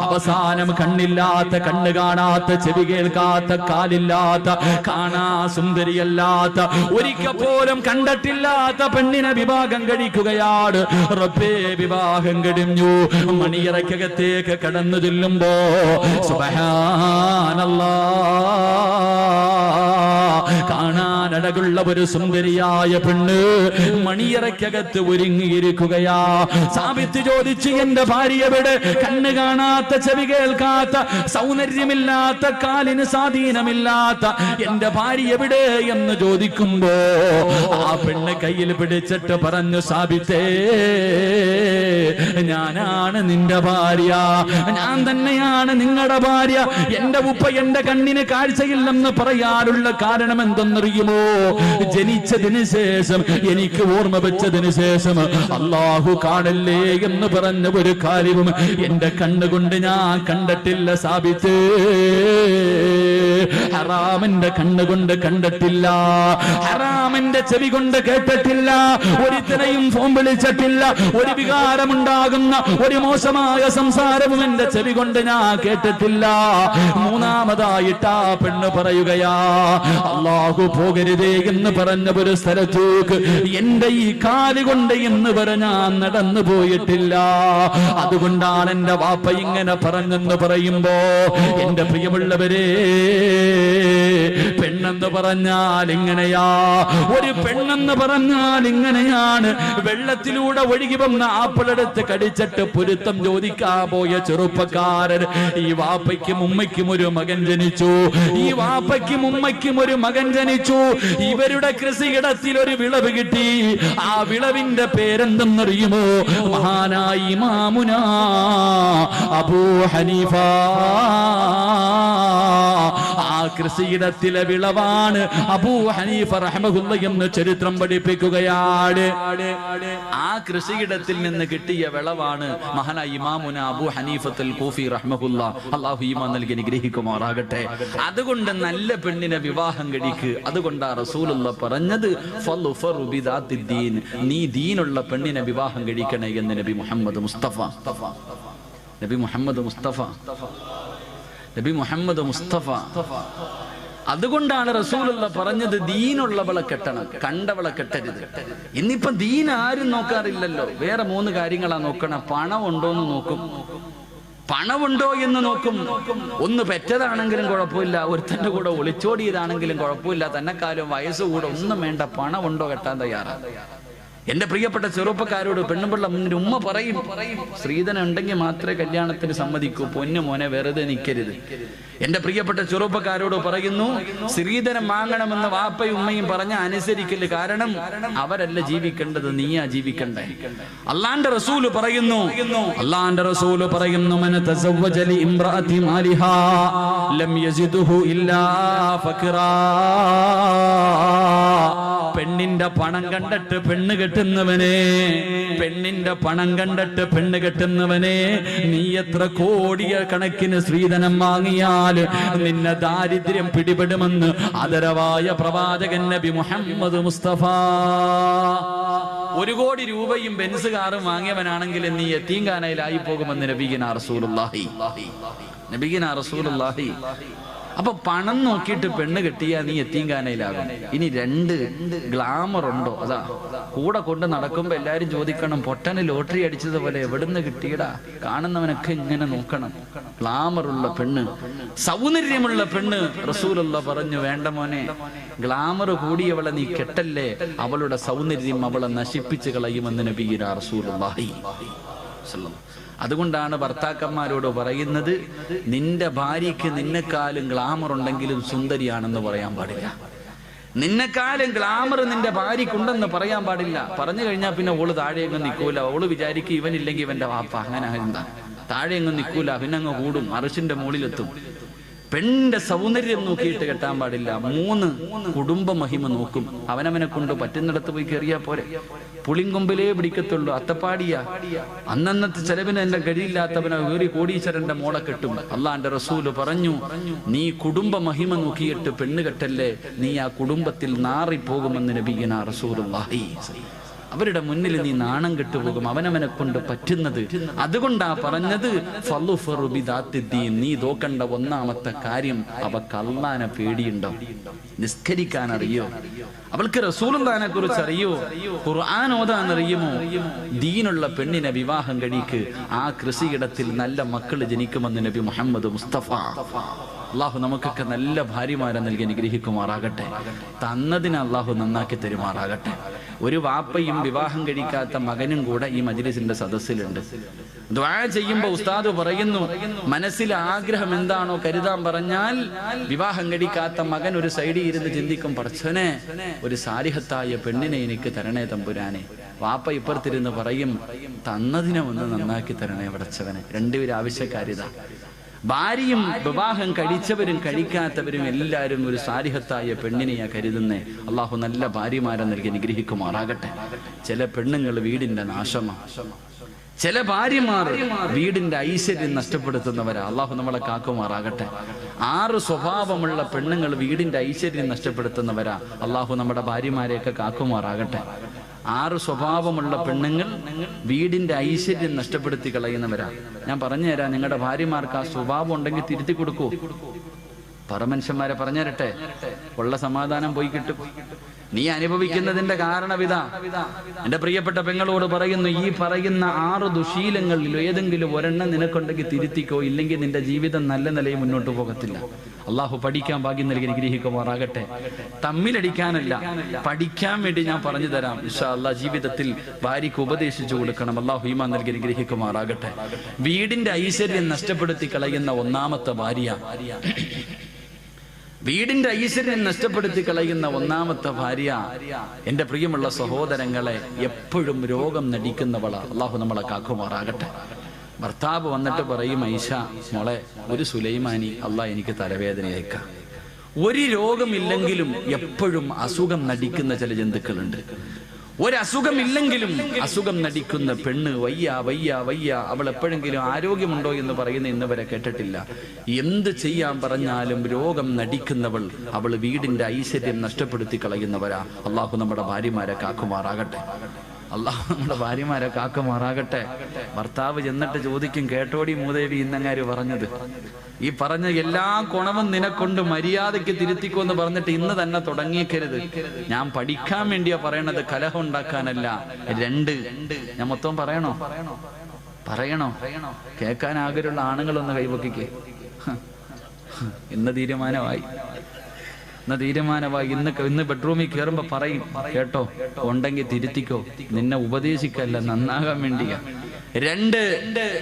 അവസാനം കണ്ണില്ലാത്ത, കണ്ണ് കാണാത്ത, ചെവി കേൾക്കാത്ത, കാലില്ലാത്ത, കാണാ സുന്ദരിയല്ലാത്ത, ഒരിക്കൽ പോലും കണ്ടിട്ടില്ലാത്ത പെണ്ണിനെ വിവാഹം കഴിക്കുകയാണ്. റബ്ബേ, വിവാഹം കഴിഞ്ഞു. മണിയറയ്ക്കകത്തേക്ക് കടന്നു ചെല്ലുമ്പോ സുബ്ഹാനല്ലാഹ്, കാണാനഴകുള്ള ഒരു സുന്ദരിയായ പെണ്ണ് മണിയറയ്ക്കകത്ത് ഒരുങ്ങിയിരിക്കുകയാ. സാബിത്ത് ചോദിച്ചു, എന്റെ ഭാര്യ എവിടെ? കണ്ണ് കാണാത്ത, ചെവി കേൾക്കാത്ത, സൗന്ദര്യമില്ലാത്ത, കാലിന് സ്വാധീനമില്ലാത്ത എന്റെ ഭാര്യ എവിടെ എന്ന് ചോദിക്കുമ്പോ ആ പെണ്ണ് കയ്യിൽ പിടിച്ചിട്ട് പറഞ്ഞു, സാബിത്തേ, ഞാനാണ് നിന്റെ ഭാര്യ, ഞാൻ തന്നെയാണ് നിങ്ങളുടെ ഭാര്യ. എന്റെ ഉപ്പ എന്റെ കണ്ണിന് കാഴ്ചയില്ലെന്ന് പറയാനുള്ള കാരണം എന്തെന്നറിയുമോ? ജനിച്ചതിന് ശേഷം, എനിക്ക് ഓർമ്മ വെച്ചതിന് ശേഷം അല്ലാഹു കാണല്ലേ എന്ന് പറഞ്ഞ ഒരു കാര്യവും എന്റെ കണ്ണുകൊണ്ട് ഞാൻ കണ്ടിട്ടില്ല സാബിത്ത്. ഹറാമിന്റെ കണ്ണുകൊണ്ട് കണ്ടിട്ടില്ല, ഹറാമിന്റെ ചെവി കൊണ്ട് കേട്ടിട്ടില്ല, ഒരുത്തനെയും ഫോൺ വിളിച്ചിട്ടില്ല, ഒരു വികാരമുണ്ടാകുന്ന ഒരു മോശമായ സംസാരവും എന്റെ ചെവി കൊണ്ട് ഞാൻ കേട്ടിട്ടില്ല. മൂന്നാമതായിട്ട് ആ പെണ്ണ് പറയുകയാ, അല്ലാഹു പോകരുതേ എന്ന് പറഞ്ഞ ഒരു സ്ഥലത്തേക്ക് എന്റെ ഈ കാലുകൊണ്ട് ഇന്ന് വരെ ഞാൻ നടന്നു പോയിട്ടില്ല. അതുകൊണ്ടാണ് എന്റെ വാപ്പ ഇങ്ങനെ പറഞ്ഞെന്ന് പറയുമ്പോ, എന്റെ പ്രിയമുള്ളവരെ, പെണ്ണെന്ന് പറഞ്ഞാൽ ഇങ്ങനെയാ, ഒരു പെണ്ണെന്ന് പറഞ്ഞാൽ ഇങ്ങനെയാണ്. വെള്ളത്തിലൂടെ ഒഴുകി വന്ന ആപ്പിളെടുത്ത് കടിച്ചിട്ട് പൊരുത്തം ചോദിക്കാൻ പോയ ചെറുപ്പക്കാരൻ, ഈ വാപ്പയ്ക്കും ഉമ്മയ്ക്കും ഒരു മകൻ ജനിച്ചു, ഈ വാപ്പയ്ക്കും ഉമ്മയ്ക്കും ഒരു മകൻ ജനിച്ചു. ഇവരുടെ കൃഷിയിടത്തിൽ ഒരു വിളവ് കിട്ടി. ആ വിളവിന്റെ പേരെന്തെന്നറിയുമോ? മഹാനായ ഇമാമുനാ അബൂ ഹനീഫ. ആ കൃഷിയിടത്തിലെ വിളവാണ് അബൂ ഹനീഫ റഹ്മഹുല്ലാഹ് എന്ന് ചരിത്രം പഠിപ്പിക്കുകയാണ്. ആ കൃഷിയിടത്തിൽ നിന്ന് കിട്ടിയ വിളവാണ് മഹാനായ ഇമാമുന അബൂ ഹനീഫത്തുൽ കൂഫി റഹ്മഹുല്ലാഹ്. അല്ലാഹു ഈമാൻ നൽകി അനുഗ്രഹിക്കുമാറാകട്ടെ. അതുകൊണ്ട് നല്ല പെണ്ണിനെ വിവാഹം കഴിക്ക്. അതുകൊണ്ടാ റസൂലുള്ളാഹ് പറഞ്ഞത്, ഫളുഫറു ബിദാത്തിദ്ദീൻ, നീ ദീനുള്ള പെണ്ണിനെ വിവാഹം കഴിക്കണേ എന്ന് നബി മുഹമ്മദ് മുസ്തഫ. നബി മുഹമ്മദ് മുസ്തഫ, നബി മുഹമ്മദ് മുസ്തഫ. അതുകൊണ്ടാണ് റസൂലുള്ളാഹ് പറഞ്ഞത്, ദീനുള്ളവളെ കെട്ടണം, കണ്ടവളെ കെട്ടരുത്. ഇന്നിപ്പോ ദീൻ ആരും നോക്കാറില്ലല്ലോ. വേറെ 3 കാര്യങ്ങളാ നോക്കണം. പണം ഉണ്ടോന്ന് നോക്കും, പണമുണ്ടോ എന്ന് നോക്കും. ഒന്ന് പെറ്റതാണെങ്കിലും കുഴപ്പമില്ല, ഒരുത്തന്റെ കൂടെ ഒളിച്ചോടിയതാണെങ്കിലും കുഴപ്പമില്ല, തന്നെക്കാലം വയസ്സുകൂടെ ഒന്നും വേണ്ട, പണമുണ്ടോ കെട്ടാൻ തയ്യാറാണ്. എന്റെ പ്രിയപ്പെട്ട ചെറുപ്പക്കാരോട് പെണ്ണുപിള്ള മുന്നിൽ ഉമ്മ പറയും, സ്ത്രീധനം ഉണ്ടെങ്കിൽ മാത്രമേ കല്യാണത്തിന് സമ്മതിക്കൂ, പൊന്നു മോനെ വെറുതെ നിൽക്കരുത്. എന്റെ പ്രിയപ്പെട്ട ചെറുപ്പക്കാരോട് പറയുന്നു, സ്ത്രീധനം വാങ്ങണമെന്ന് വാപ്പയും ഉമ്മയും പറഞ്ഞ അനുസരിക്കല്. കാരണം അവരല്ല ജീവിക്കേണ്ടത്, നീയാ ജീവിക്കണ്ടേ. അള്ളാന്റെ റസൂല് പറയുന്നു, മൻ തസവ്വജ ലി ഇംറഅതി മാലിഹാ ലം യസിദുഹു ഇല്ലാ ഫഖറാ. പെണ്ണിന്റെ പണം കണ്ടിട്ട് പെണ്ണ് കെട്ടുന്നവനെ, പെണ്ണിന്റെ പണം കണ്ടിട്ട് പെണ്ണ് കെട്ടുന്നവനെ, നീ എത്ര കോടിയ കണക്കിന് സ്ത്രീധനം വാങ്ങിയാൽ നിന്നെ ദാരിദ്ര്യം പിടിപെടുമെന്ന് ആദരവായ പ്രവാചകൻ നബി മുഹമ്മദ് മുസ്തഫ. 1 കോടി രൂപയും ബെൻസ് കാറും വാങ്ങിയവനാണെങ്കിൽ നീ യതീംഖാനയിലായി പോകുമെന്ന് നബിഗിന റസൂലുള്ളാഹി. അപ്പൊ പണം നോക്കിയിട്ട് പെണ്ണ് കെട്ടിയാ നീ യതീംഖാനയിലാകും. ഇനി 2 ഗ്ലാമർ ഉണ്ടോ? അതാ കൂടെ കൊണ്ട് നടക്കുമ്പോ എല്ലാരും ചോദിക്കണം, പൊട്ടന് ലോട്ടറി അടിച്ചതുപോലെ എവിടുന്ന് കിട്ടിയടാ? കാണുന്നവനൊക്കെ ഇങ്ങനെ നോക്കണം. ഗ്ലാമറുള്ള പെണ്ണ്, സൗന്ദര്യമുള്ള പെണ്ണ്. റസൂലുള്ള പറഞ്ഞു, വേണ്ട മോനെ, ഗ്ലാമർ കൂടിയവളെ നീ കെട്ടല്ലേ, അവളുടെ സൗന്ദര്യം അവളെ നശിപ്പിച്ചു കളയുമെന്ന് നബിയിന റസൂലുള്ളാഹി. അതുകൊണ്ടാണ് ഭർത്താക്കന്മാരോട് പറയുന്നത്, നിന്റെ ഭാര്യയ്ക്ക് നിന്നെക്കാളും ഗ്ലാമർ ഉണ്ടെങ്കിലും സുന്ദരിയാണെന്ന് പറയാൻ പാടില്ല. നിന്നെക്കാളും ഗ്ലാമർ നിന്റെ ഭാര്യക്കുണ്ടെന്ന് പറയാൻ പാടില്ല. പറഞ്ഞു കഴിഞ്ഞാൽ പിന്നെ ഓള് താഴെയെങ്ങും നിൽക്കൂല. ഓള് വിചാരിക്കും ഇവനില്ലെങ്കിൽ ഇവന്റെ വാപ്പ, അങ്ങനെ എന്താ താഴെയെങ്ങും നിൽക്കൂല, പിന്നെ അങ്ങ് കൂടും, അർശിന്റെ മുകളിലെത്തും. പെണ്ണിന്റെ സൗന്ദര്യം നോക്കിയിട്ട് കെട്ടാൻ പാടില്ല. 3 കുടുംബ മഹിമ നോക്കും. അവനവനെ കൊണ്ട് പറ്റുന്നിടത്ത് പോയി കയറിയാ പോരെ. പുളിങ്കൊമ്പിലേ പിടിക്കത്തുള്ളൂ, അത്തപ്പാടിയ അന്നന്നത്തെ ചെലവിന് എല്ലാം കഴിയില്ലാത്തവനെ വേറി കോടീശ്വരന്റെ മോളെ കെട്ടും. അള്ളാന്റെ റസൂല് പറഞ്ഞു, നീ കുടുംബ മഹിമ നോക്കിയിട്ട് പെണ്ണ് കെട്ടല്ലേ, നീ ആ കുടുംബത്തിൽ നാറിപ്പോകുമെന്ന് നബിയിന റസൂലുള്ളാഹി. അവരുടെ മുന്നിൽ നീ നാണം കെട്ടുപോകും, അവനവനെ കൊണ്ട് പറ്റുന്നത്. അതുകൊണ്ടാ പറഞ്ഞത്, നീ നോക്കണ്ട ഒന്നാമത്തെ കാര്യം, അവക്ക് അള്ളാനെ പേടിയുണ്ടോ? നിസ്കരിക്കാൻ അറിയോ? അവൾക്ക് റസൂലുള്ളാഹിനെ കുറിച്ച് അറിയോ? ഖുർആൻ ഓതാൻ അറിയുമോ? ദീനുള്ള പെണ്ണിനെ വിവാഹം കഴിക്ക്. ആ കൃഷിയിടത്തിൽ നല്ല മക്കൾ ജനിക്കുമെന്ന് നബി മുഹമ്മദ് മുസ്തഫ. അള്ളാഹു നമുക്കൊക്കെ നല്ല ഭാര്യമാരെ നൽകി അനുഗ്രഹിക്കുമാറാകട്ടെ. തന്നതിന് അള്ളാഹു നന്നാക്കി തരുമാറാകട്ടെ. ഒരു വാപ്പയും വിവാഹം കഴിക്കാത്ത മകനും കൂടെ ഈ മജ്‌ലിസിന്റെ സദസ്സിലുണ്ട്. ദുആ ചെയ്യുമ്പോൾ ഉസ്താദ് പറയുന്നു, മനസ്സിലെ ആഗ്രഹം എന്താണോ കരുതാൻ പറഞ്ഞാൽ, വിവാഹം കഴിക്കാത്ത മകൻ ഒരു സൈഡിൽ ഇരുന്ന് ചിന്തിക്കും, പടച്ചോനെ ഒരു സാലിഹത്തായ പെണ്ണിനെ എനിക്ക് തരണേ തമ്പുരാനെ. വാപ്പ ഇപ്പുറത്തിരുന്ന് പറയും, തന്നതിനെ ഒന്ന് നന്നാക്കി തരണേ പടച്ചവനെ. 2 പേരും ആവശ്യക്കാരിതാ. ഭാര്യയും വിവാഹം കഴിച്ചവരും കഴിക്കാത്തവരും എല്ലാവരും ഒരു സാലിഹത്തായ പെണ്ണിനെയാ കരുതുന്നേ. അള്ളാഹു നല്ല ഭാര്യമാരെ നൽകി അനുഗ്രഹിക്കുമാറാകട്ടെ. ചില പെണ്ണുങ്ങൾ വീടിന്റെ നാശമാണ്, ചില ഭാര്യമാർ വീടിന്റെ ഐശ്വര്യം നഷ്ടപ്പെടുത്തുന്നവരാ. അള്ളാഹു നമ്മളെ കാക്കുമാറാകട്ടെ. 6 സ്വഭാവമുള്ള പെണ്ണുങ്ങൾ വീടിന്റെ ഐശ്വര്യം നഷ്ടപ്പെടുത്തുന്നവരാ. അള്ളാഹു നമ്മുടെ ഭാര്യമാരെയൊക്കെ കാക്കുമാറാകട്ടെ. 6 സ്വഭാവമുള്ള പെണ്ണുങ്ങൾ വീടിന്റെ ഐശ്വര്യം നഷ്ടപ്പെടുത്തി കളയുന്നവരാ. ഞാൻ പറഞ്ഞുതരാം, നിങ്ങളുടെ ഭാര്യമാർക്ക് ആ സ്വഭാവം ഉണ്ടെങ്കിൽ തിരുത്തി കൊടുക്കൂ. പറമനുഷ്യന്മാരെ പറഞ്ഞു തരട്ടെ, ഉള്ള സമാധാനം പോയി കിട്ടും. നീ അനുഭവിക്കുന്നതിന്റെ കാരണം ഇതാ. എന്റെ പ്രിയപ്പെട്ട പെങ്ങളോട് പറയുന്നു, ഈ പറയുന്ന 6 ദുശീലങ്ങളിൽ ഏതെങ്കിലും ഒരെണ്ണം നിനക്കുണ്ടെങ്കിൽ തിരുത്തിക്കോ, ഇല്ലെങ്കിൽ നിന്റെ ജീവിതം നല്ല നിലയിൽ മുന്നോട്ട് പോകത്തില്ല. അള്ളാഹു പഠിക്കാൻ ഭാഗ്യം നൽകി അനുഗ്രഹിക്കുമാറാകട്ടെ. തമ്മിലടിക്കാനല്ല, പഠിക്കാൻ വേണ്ടി ഞാൻ പറഞ്ഞു തരാം. ഇൻഷാ അല്ലാഹ് ജീവിതത്തിൽ ഭാര്യയ്ക്ക് ഉപദേശിച്ചു കൊടുക്കണം. അള്ളാഹു ഈമാൻ നൽകി അനുഗ്രഹിക്കുമാറാകട്ടെ. വീടിന്റെ ഐശ്വര്യം നഷ്ടപ്പെടുത്തി കളയുന്ന ഒന്നാമത്തെ ഭാര്യ, വീടിന്റെ ഐശ്വര്യം നഷ്ടപ്പെടുത്തി കളയുന്ന ഒന്നാമത്തെ ഭാര്യ, എന്റെ പ്രിയമുള്ള സഹോദരങ്ങളെ, എപ്പോഴും രോഗം നടിക്കുന്നവള. അള്ളാഹു നമ്മളെ കാക്കുമാറാകട്ടെ. ഭർത്താവ് വന്നിട്ട് പറയും, ഐഷ മോളെ, ഒരു സുലൈമാനി അള്ളാഹ് എനിക്ക് തലവേദനയേക്കാം. ഒരു രോഗമില്ലെങ്കിലും എപ്പോഴും അസുഖം നടിക്കുന്ന ചില ജന്തുക്കളുണ്ട്. ഒരസുഖമില്ലെങ്കിലും അസുഖം നടിക്കുന്ന പെണ്ണ്, വയ്യ വയ്യ വയ്യ, അവൾ എപ്പോഴെങ്കിലും ആരോഗ്യമുണ്ടോ എന്ന് പറയുന്ന ഇന്ന് വരെ കേട്ടിട്ടില്ല. എന്ത് ചെയ്യാൻ പറഞ്ഞാലും രോഗം നടിക്കുന്നവൾ, അവൾ വീടിന്റെ ഐശ്വര്യം നഷ്ടപ്പെടുത്തി കളയുന്നവരാ. അള്ളാഹു നമ്മുടെ ഭാര്യമാരെ കാക്കുമാറാകട്ടെ. അള്ളാഹു നമ്മുടെ ഭാര്യമാരെ കാക്കുമാറാകട്ടെ. ഭർത്താവ് ചെന്നിട്ട് ചോദിക്കും, കേട്ടോടി മൂദേവി ഇന്നങ്ങാര് പറഞ്ഞത്, ഈ പറഞ്ഞ എല്ലാ ഗുണവും നിനക്കൊണ്ട് മര്യാദയ്ക്ക് തിരുത്തിക്കോന്ന് പറഞ്ഞിട്ട് ഇന്ന് തന്നെ തുടങ്ങിയേക്കരുത്. ഞാൻ പഠിക്കാൻ വേണ്ടിയാ പറയണത്, കലഹം ഉണ്ടാക്കാനല്ല. 2 ഞാൻ മൊത്തം പറയണോ? പറയണോ? കേൾക്കാൻ ആഗ്രഹമുള്ള ആണുങ്ങളൊന്ന് കൈവക്കിക്കേ. ഇന്ന് തീരുമാനമായി. ഇന്ന് ബെഡ്റൂമിൽ കയറുമ്പോ പറയും, കേട്ടോ, ഉണ്ടെങ്കിൽ തിരുത്തിക്കോ, നിന്നെ ഉപദേശിക്കല്ല, നന്നാകാൻ വേണ്ടിയാ. 2,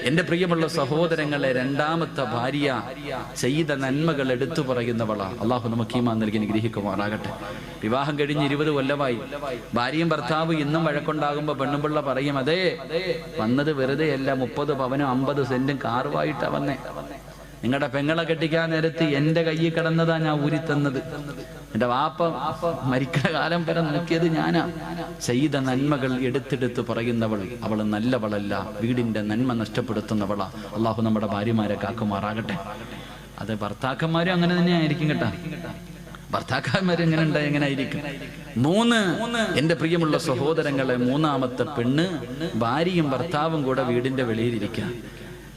എന്റെ പ്രിയമുള്ള സഹോദരങ്ങളെ, രണ്ടാമത്തെ ഭാര്യ ചെയ്ത നന്മകൾ എടുത്തു പറയുന്നവളാ. അള്ളാഹു നമുക്ക് ഈമാൻ നൽകി അനുഗ്രഹിക്കുമാറാകട്ടെ. വിവാഹം കഴിഞ്ഞ് 20 കൊല്ലമായി. ഭാര്യയും ഭർത്താവ് ഇന്നും വഴക്കുണ്ടാകുമ്പോ പെണ്ണുപിള്ള പറയും, അതേ വന്നത് വെറുതെ അല്ല, 30 പവനും 50 സെന്റും കാറുമായിട്ടാ വന്നേ. നിങ്ങളുടെ പെങ്ങളെ കെട്ടിക്കാൻ നേരത്ത് എന്റെ കയ്യിൽ കിടന്നതാ ഞാൻ ഊരിത്തന്നത്. എന്റെ വാപ്പ മരിക്കുന്ന കാലം വരെ നോക്കിയത് ഞാനാ. ചെയ്ത നന്മകൾ എടുത്തെടുത്ത് പറയുന്നവൾ, അവൾ നല്ലവളല്ല, വീടിന്റെ നന്മ നഷ്ടപ്പെടുത്തുന്നവളാ. അള്ളാഹു നമ്മുടെ ഭാര്യമാരെ കാക്കുമാറാകട്ടെ. അത് ഭർത്താക്കന്മാരും അങ്ങനെ തന്നെ ആയിരിക്കും കേട്ടാ. ഭർത്താക്കന്മാരും എങ്ങനെ ഉണ്ടായി എങ്ങനെ ആയിരിക്കും. 3, എന്റെ പ്രിയമുള്ള സഹോദരങ്ങളെ, മൂന്നാമത്തെ പെണ്ണ് ഭാര്യയും ഭർത്താവും കൂടെ വീടിന്റെ വെളിയിലിരിക്കുക.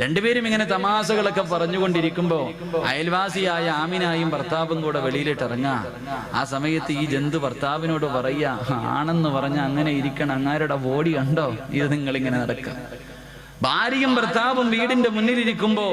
രണ്ടുപേരും ഇങ്ങനെ തമാശകളൊക്കെ പറഞ്ഞുകൊണ്ടിരിക്കുമ്പോ അയൽവാസിയായ ആമിനായും ഭർത്താവും കൂടെ വെളിയിലിട്ട് ഇറങ്ങാ. ആ സമയത്ത് ഈ ജന്തു ഭർത്താവിനോട് പറയാ, ആണെന്ന് പറഞ്ഞ അങ്ങനെ ഇരിക്കണം, അങ്ങാരുടെ ബോഡി കണ്ടോ, ഇത് നിങ്ങളിങ്ങനെ നടക്കുക. ഭാര്യയും ഭർത്താവും വീടിന്റെ മുന്നിലിരിക്കുമ്പോ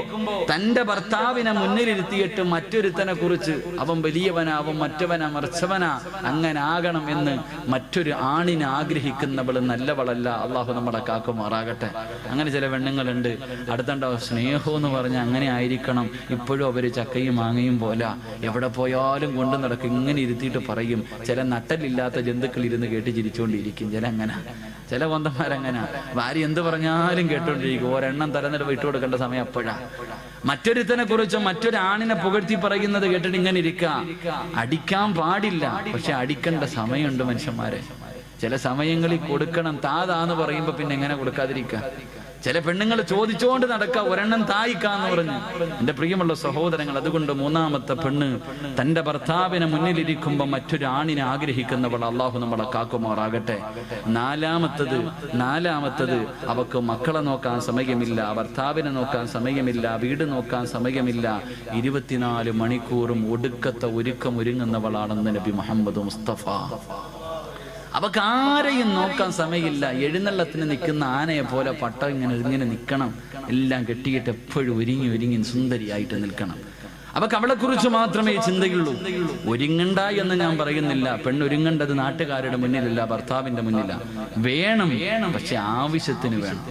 തന്റെ ഭർത്താവിനെ മുന്നിലിരുത്തിയിട്ട് മറ്റൊരുത്തനെ കുറിച്ച് അവൻ വലിയവനാവും, മറ്റവനാ മറിച്ചവനാ, അങ്ങനെ ആകണം എന്ന് മറ്റൊരു ആണിനെ ആഗ്രഹിക്കുന്നവൾ നല്ലവളല്ല. അള്ളാഹു നമ്മളെ കാക്കുമാറാകട്ടെ. അങ്ങനെ ചില പെണ്ണുങ്ങളുണ്ട്, അടുത്തുണ്ടോ സ്നേഹം എന്ന് പറഞ്ഞ അങ്ങനെ ആയിരിക്കണം, ഇപ്പോഴും അവര് ചക്കയും മാങ്ങയും പോലെ എവിടെ പോയാലും കൊണ്ടു നടക്കും. ഇങ്ങനെ ഇരുത്തിയിട്ട് പറയും. ചില നട്ടലില്ലാത്ത ജന്തുക്കൾ ഇരുന്ന് കേട്ട് ചിരിച്ചുകൊണ്ടിരിക്കും. ചില കൊന്തന്മാരങ്ങനെ ഭാര്യ എന്ത് പറഞ്ഞാലും കേട്ടോണ്ടിരിക്കും. ഒരെണ്ണം തരന്നിട്ട് വിട്ടു കൊടുക്കേണ്ട സമയം അപ്പോഴാ. മറ്റൊരുത്തനെ കുറിച്ച് മറ്റൊരു ആണിനെ പുകഴ്ത്തി പറയുന്നത് കേട്ടിട്ട് ഇങ്ങനെ ഇരിക്കാം. അടിക്കാൻ പാടില്ല, പക്ഷെ അടിക്കേണ്ട സമയമുണ്ട് മനുഷ്യന്മാരെ. ചില സമയങ്ങളിൽ കൊടുക്കണം. താതാന്ന് പറയുമ്പോ പിന്നെ എങ്ങനെ കൊടുക്കാതിരിക്കുക? ചില പെണ്ണുങ്ങൾ ചോദിച്ചുകൊണ്ട് നടക്കുക, ഒരെണ്ണം തായിക്കാന്ന് പറഞ്ഞു. എന്റെ പ്രിയമുള്ള സഹോദരങ്ങൾ, അതുകൊണ്ട് മൂന്നാമത്തെ പെണ്ണ് തന്റെ ഭർത്താവിനെ മുന്നിലിരിക്കുമ്പോ മറ്റൊരു ആണിനെ ആഗ്രഹിക്കുന്നവൾ. അള്ളാഹു നമ്മളെ കാക്കുമാറാകട്ടെ. നാലാമത്തത് അവക്ക് മക്കളെ നോക്കാൻ സമയമില്ല, ഭർത്താവിനെ നോക്കാൻ സമയമില്ല, വീട് നോക്കാൻ സമയമില്ല. 24 മണിക്കൂറും ഒടുക്കത്തെ ഒരുങ്ങുന്നവളാണെന്ന് നബി മുഹമ്മദ് മുസ്തഫ. അവക്ക് ആരെയും നോക്കാൻ സമയമില്ല. എഴുന്നള്ളത്തിന് നിൽക്കുന്ന ആനയെ പോലെ പട്ട ഇങ്ങനെ നിൽക്കണം. എല്ലാം കെട്ടിയിട്ട് എപ്പോഴും ഒരുങ്ങി സുന്ദരിയായിട്ട് നിൽക്കണം. അവക്ക് അവളെ കുറിച്ച് മാത്രമേ ചിന്തയുള്ളൂ. ഒരുങ്ങണ്ട എന്ന് ഞാൻ പറയുന്നില്ല. പെണ്ണൊരുങ്ങേണ്ടത് നാട്ടുകാരുടെ മുന്നിലല്ല, ഭർത്താവിന്റെ മുന്നില. വേണം, പക്ഷെ ആവശ്യത്തിന് വേണം.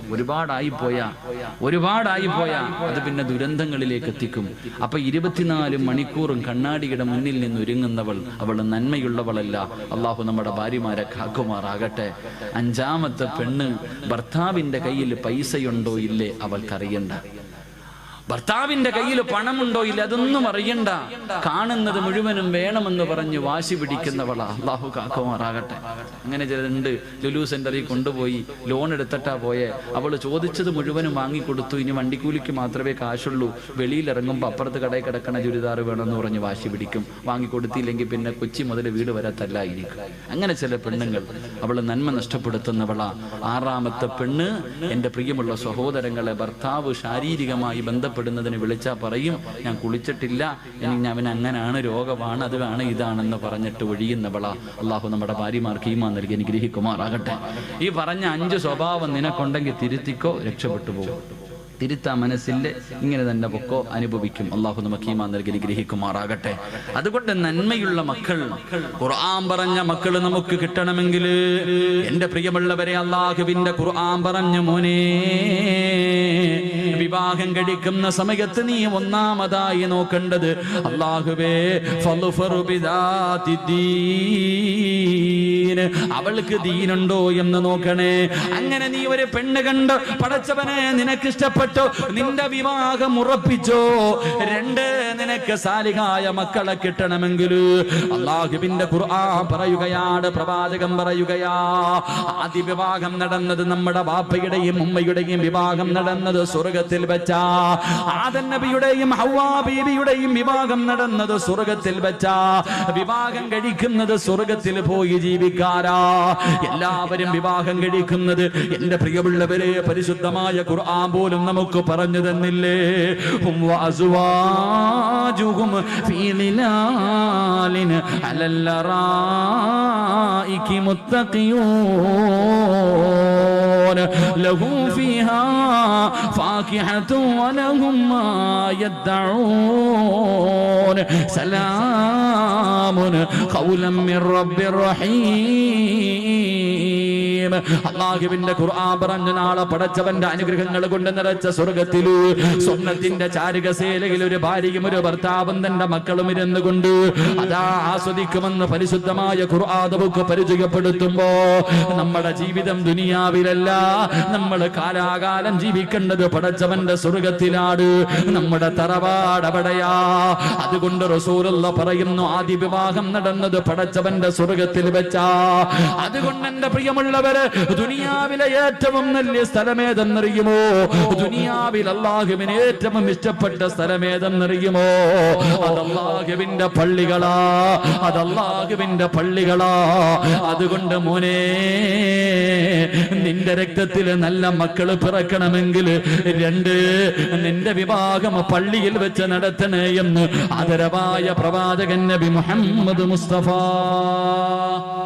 ഒരുപാടായിപ്പോയാ അത് പിന്നെ ദുരന്തങ്ങളിലേക്ക് എത്തിക്കും. അപ്പൊ 24 മണിക്കൂറും കണ്ണാടിയുടെ മുന്നിൽ നിന്ന് ഒരുങ്ങുന്നവൾ അവൾ നന്മയുള്ളവളല്ല. അള്ളാഹു നമ്മുടെ ഭാര്യമാരെ കാക്കുമാറാകട്ടെ. 5-ാമത്തെ പെണ്ണ് ഭർത്താവിന്റെ കയ്യിൽ പൈസയുണ്ടോ ഇല്ലേ അവൾക്കറിയണ്ട. ഭർത്താവിന്റെ കയ്യിൽ പണമുണ്ടോ ഇല്ല അതൊന്നും അറിയണ്ട. കാണുന്നത് മുഴുവനും വേണമെന്ന് പറഞ്ഞ് വാശി പിടിക്കുന്നവളാ. അള്ളാഹു കാക്കുമാറാകട്ടെ. അങ്ങനെ ചിലരുണ്ട്, ലുലു സെന്ററിൽ കൊണ്ടുപോയി ലോൺ എടുത്തിട്ടാ പോയെ. അവള് ചോദിച്ചത് മുഴുവനും വാങ്ങിക്കൊടുത്തു, ഇനി വണ്ടിക്കൂലിക്ക് മാത്രമേ കാശുള്ളൂ. വെളിയിലിറങ്ങുമ്പോൾ അപ്പുറത്ത് കടയിൽ കിടക്കണ ചുരിദാർ വേണമെന്ന് പറഞ്ഞ് വാശി പിടിക്കും. വാങ്ങിക്കൊടുത്തില്ലെങ്കിൽ പിന്നെ കൊച്ചി മുതൽ വീട് വരെ തല്ലായിരിക്കും. അങ്ങനെ ചില പെണ്ണുങ്ങൾ, അവള് നന്മ നഷ്ടപ്പെടുത്തുന്നവളാ. 6-ാമത്തെ പെണ്ണ്, എന്റെ പ്രിയമുള്ള സഹോദരങ്ങളെ, ഭർത്താവ് ശാരീരികമായി ബന്ധപ്പെടുന്നതിന് വിളിച്ചാൽ പറയും, ഞാൻ കുളിച്ചിട്ടില്ല, അവൻ അങ്ങനാണ്, രോഗമാണ്, അതാണ് ഇതാണെന്ന് പറഞ്ഞിട്ട് ഒഴിയുന്നവളാ. അള്ളാഹു നമ്മുടെ ഭാര്യമാർക്ക് ഈമാൻ നൽകി അനുഗ്രഹിക്കുമാറാകട്ടെ. ഈ പറഞ്ഞ 5 സ്വഭാവം നിനക്കുണ്ടെങ്കിൽ തിരുത്തിക്കോ, രക്ഷപ്പെട്ടു പോകും. തിരുത്താ മനസ്സിന്റെ ഇങ്ങനെ തന്നെ പൊക്കോ, അനുഭവിക്കും. അള്ളാഹു നമുക്ക് ഈമാൻ നൽകി അനുഗ്രഹിക്കുമാറാകട്ടെ. അതുകൊണ്ട് നന്മയുള്ള മക്കൾ, ഖുർആൻ പറഞ്ഞ മക്കൾ നമുക്ക് കിട്ടണമെങ്കിൽ എന്റെ പ്രിയമുള്ളവരെ, അള്ളാഹുവിന്റെ ഖുർആൻ പറഞ്ഞു, മോനെ, വിവാഹം കഴിക്കുന്ന സമയത്ത് നീ ഒന്നാമതായി നോക്കേണ്ടത്, അല്ലാഹുവേ ഫളുഫറു ബിദാതി ദീൻ, അവൾക്ക് ദീനുണ്ടോ എന്ന് നോക്കണേ. അങ്ങനെ നീ ഒരു പെണ്ണ് കണ്ട്, പടച്ചവനെ നിനക്ക് ഇഷ്ടപ്പെട്ടു, നിന്റെ വിവാഹം ഉറപ്പിച്ചോ. 2, നിനക്ക് സാലിഹായ മക്കളെ കിട്ടണമെങ്കിൽ അല്ലാഹുവിന്റെ ഖുർആൻ പറയുകയാണ്, പ്രവാചകൻ പറയുകയാ, ആദ്യ വിവാഹം നടന്നത് നമ്മുടെ ബാപ്പയുടെയും ഉമ്മയുടെയും വിവാഹം നടന്നത് സ്വർഗത്തിൽ. സ്വർഗത്തിൽ വെച്ച. ആദം നബിയുടെയും ഹവ്വാ ബീവിയുടെയും വിവാഹം നടന്നത് സ്വർഗത്തിൽ വെച്ച. വിവാഹം കഴിക്കുന്നത് സ്വർഗത്തിൽ പോയി ജീവിക്കാരാ. എല്ലാവരും വിവാഹം കഴിക്കുന്നത് എന്റെ പ്രിയമുള്ളവരെ പരിശുദ്ധമായ ഖുർആൻ പോലും നമുക്ക് പറഞ്ഞു തന്നില്ലേ? ഹും വഅസ്വാജുഹും ഫീ ളിലാലിൻ അലൽ അറായികി മുത്തഖിയൂൻ ലഹും ഫീഹാ ഫാകിഹതു വലഹും മാ യദ്ദഊൻ സലാമുൻ ഖൗലൻ മിർ റബ്ബിർ റഹീം. അല്ലാഹുവിന്റെ ഖുർആൻ പറഞ്ഞു നാളെ പടച്ചവന്റെ അനുഗ്രഹങ്ങൾ കൊണ്ട് നിറച്ച സ്വർഗ്ഗത്തില് സ്വർണ്ണത്തിന്റെ ചാരുകസേലയിൽ ഒരു ഭാര്യയും ഒരു ഭർത്താവും തന്റെ മക്കളും ഇരുന്നു കൊണ്ട് അതാ ആസ്വദിക്കുമെന്ന് പരിശുദ്ധമായ ഖുർആൻ നമുക്ക് പരിചയപ്പെടുത്തുമ്പോ നമ്മുടെ ജീവിതം ദുനിയാവിലല്ല, നമ്മൾ കാലാകാലം ജീവിക്കേണ്ടത് പടച്ചവന്റെ സ്വർഗ്ഗത്തിലാണ്. നമ്മുടെ തറവാട് അവിടെയാ. അതുകൊണ്ട് റസൂലുള്ള പറയുന്നു ആദ്യ വിവാഹം നടന്നത് പടച്ചവന്റെ സ്വർഗ്ഗത്തിൽ വെച്ചാ. അതുകൊണ്ട് എന്റെ പ്രിയമുള്ളവര് ദുനിയാവിലെ ഏറ്റവും നല്ല സ്ഥലമേതെന്നറിയുമോ? ദുനിയാവിൽ അല്ലാഹുവിന് ഏറ്റവും ഇഷ്ടപ്പെട്ട സ്ഥലമേതെന്നറിയുമോ? അതല്ലാഹുവിന്റെ പള്ളികളാ, അതല്ലാഹുവിന്റെ പള്ളികളാ. അതുകൊണ്ട് മോനെ, നിന്റെ രക്തത്തിൽ നല്ല മക്കള് പിറക്കണമെങ്കിൽ രണ്ട്, നിന്റെ വിവാഹം പള്ളിയിൽ വെച്ച് നടത്തണേ എന്ന് ആദരവായ പ്രവാചകൻ നബി മുഹമ്മദ് മുസ്തഫ.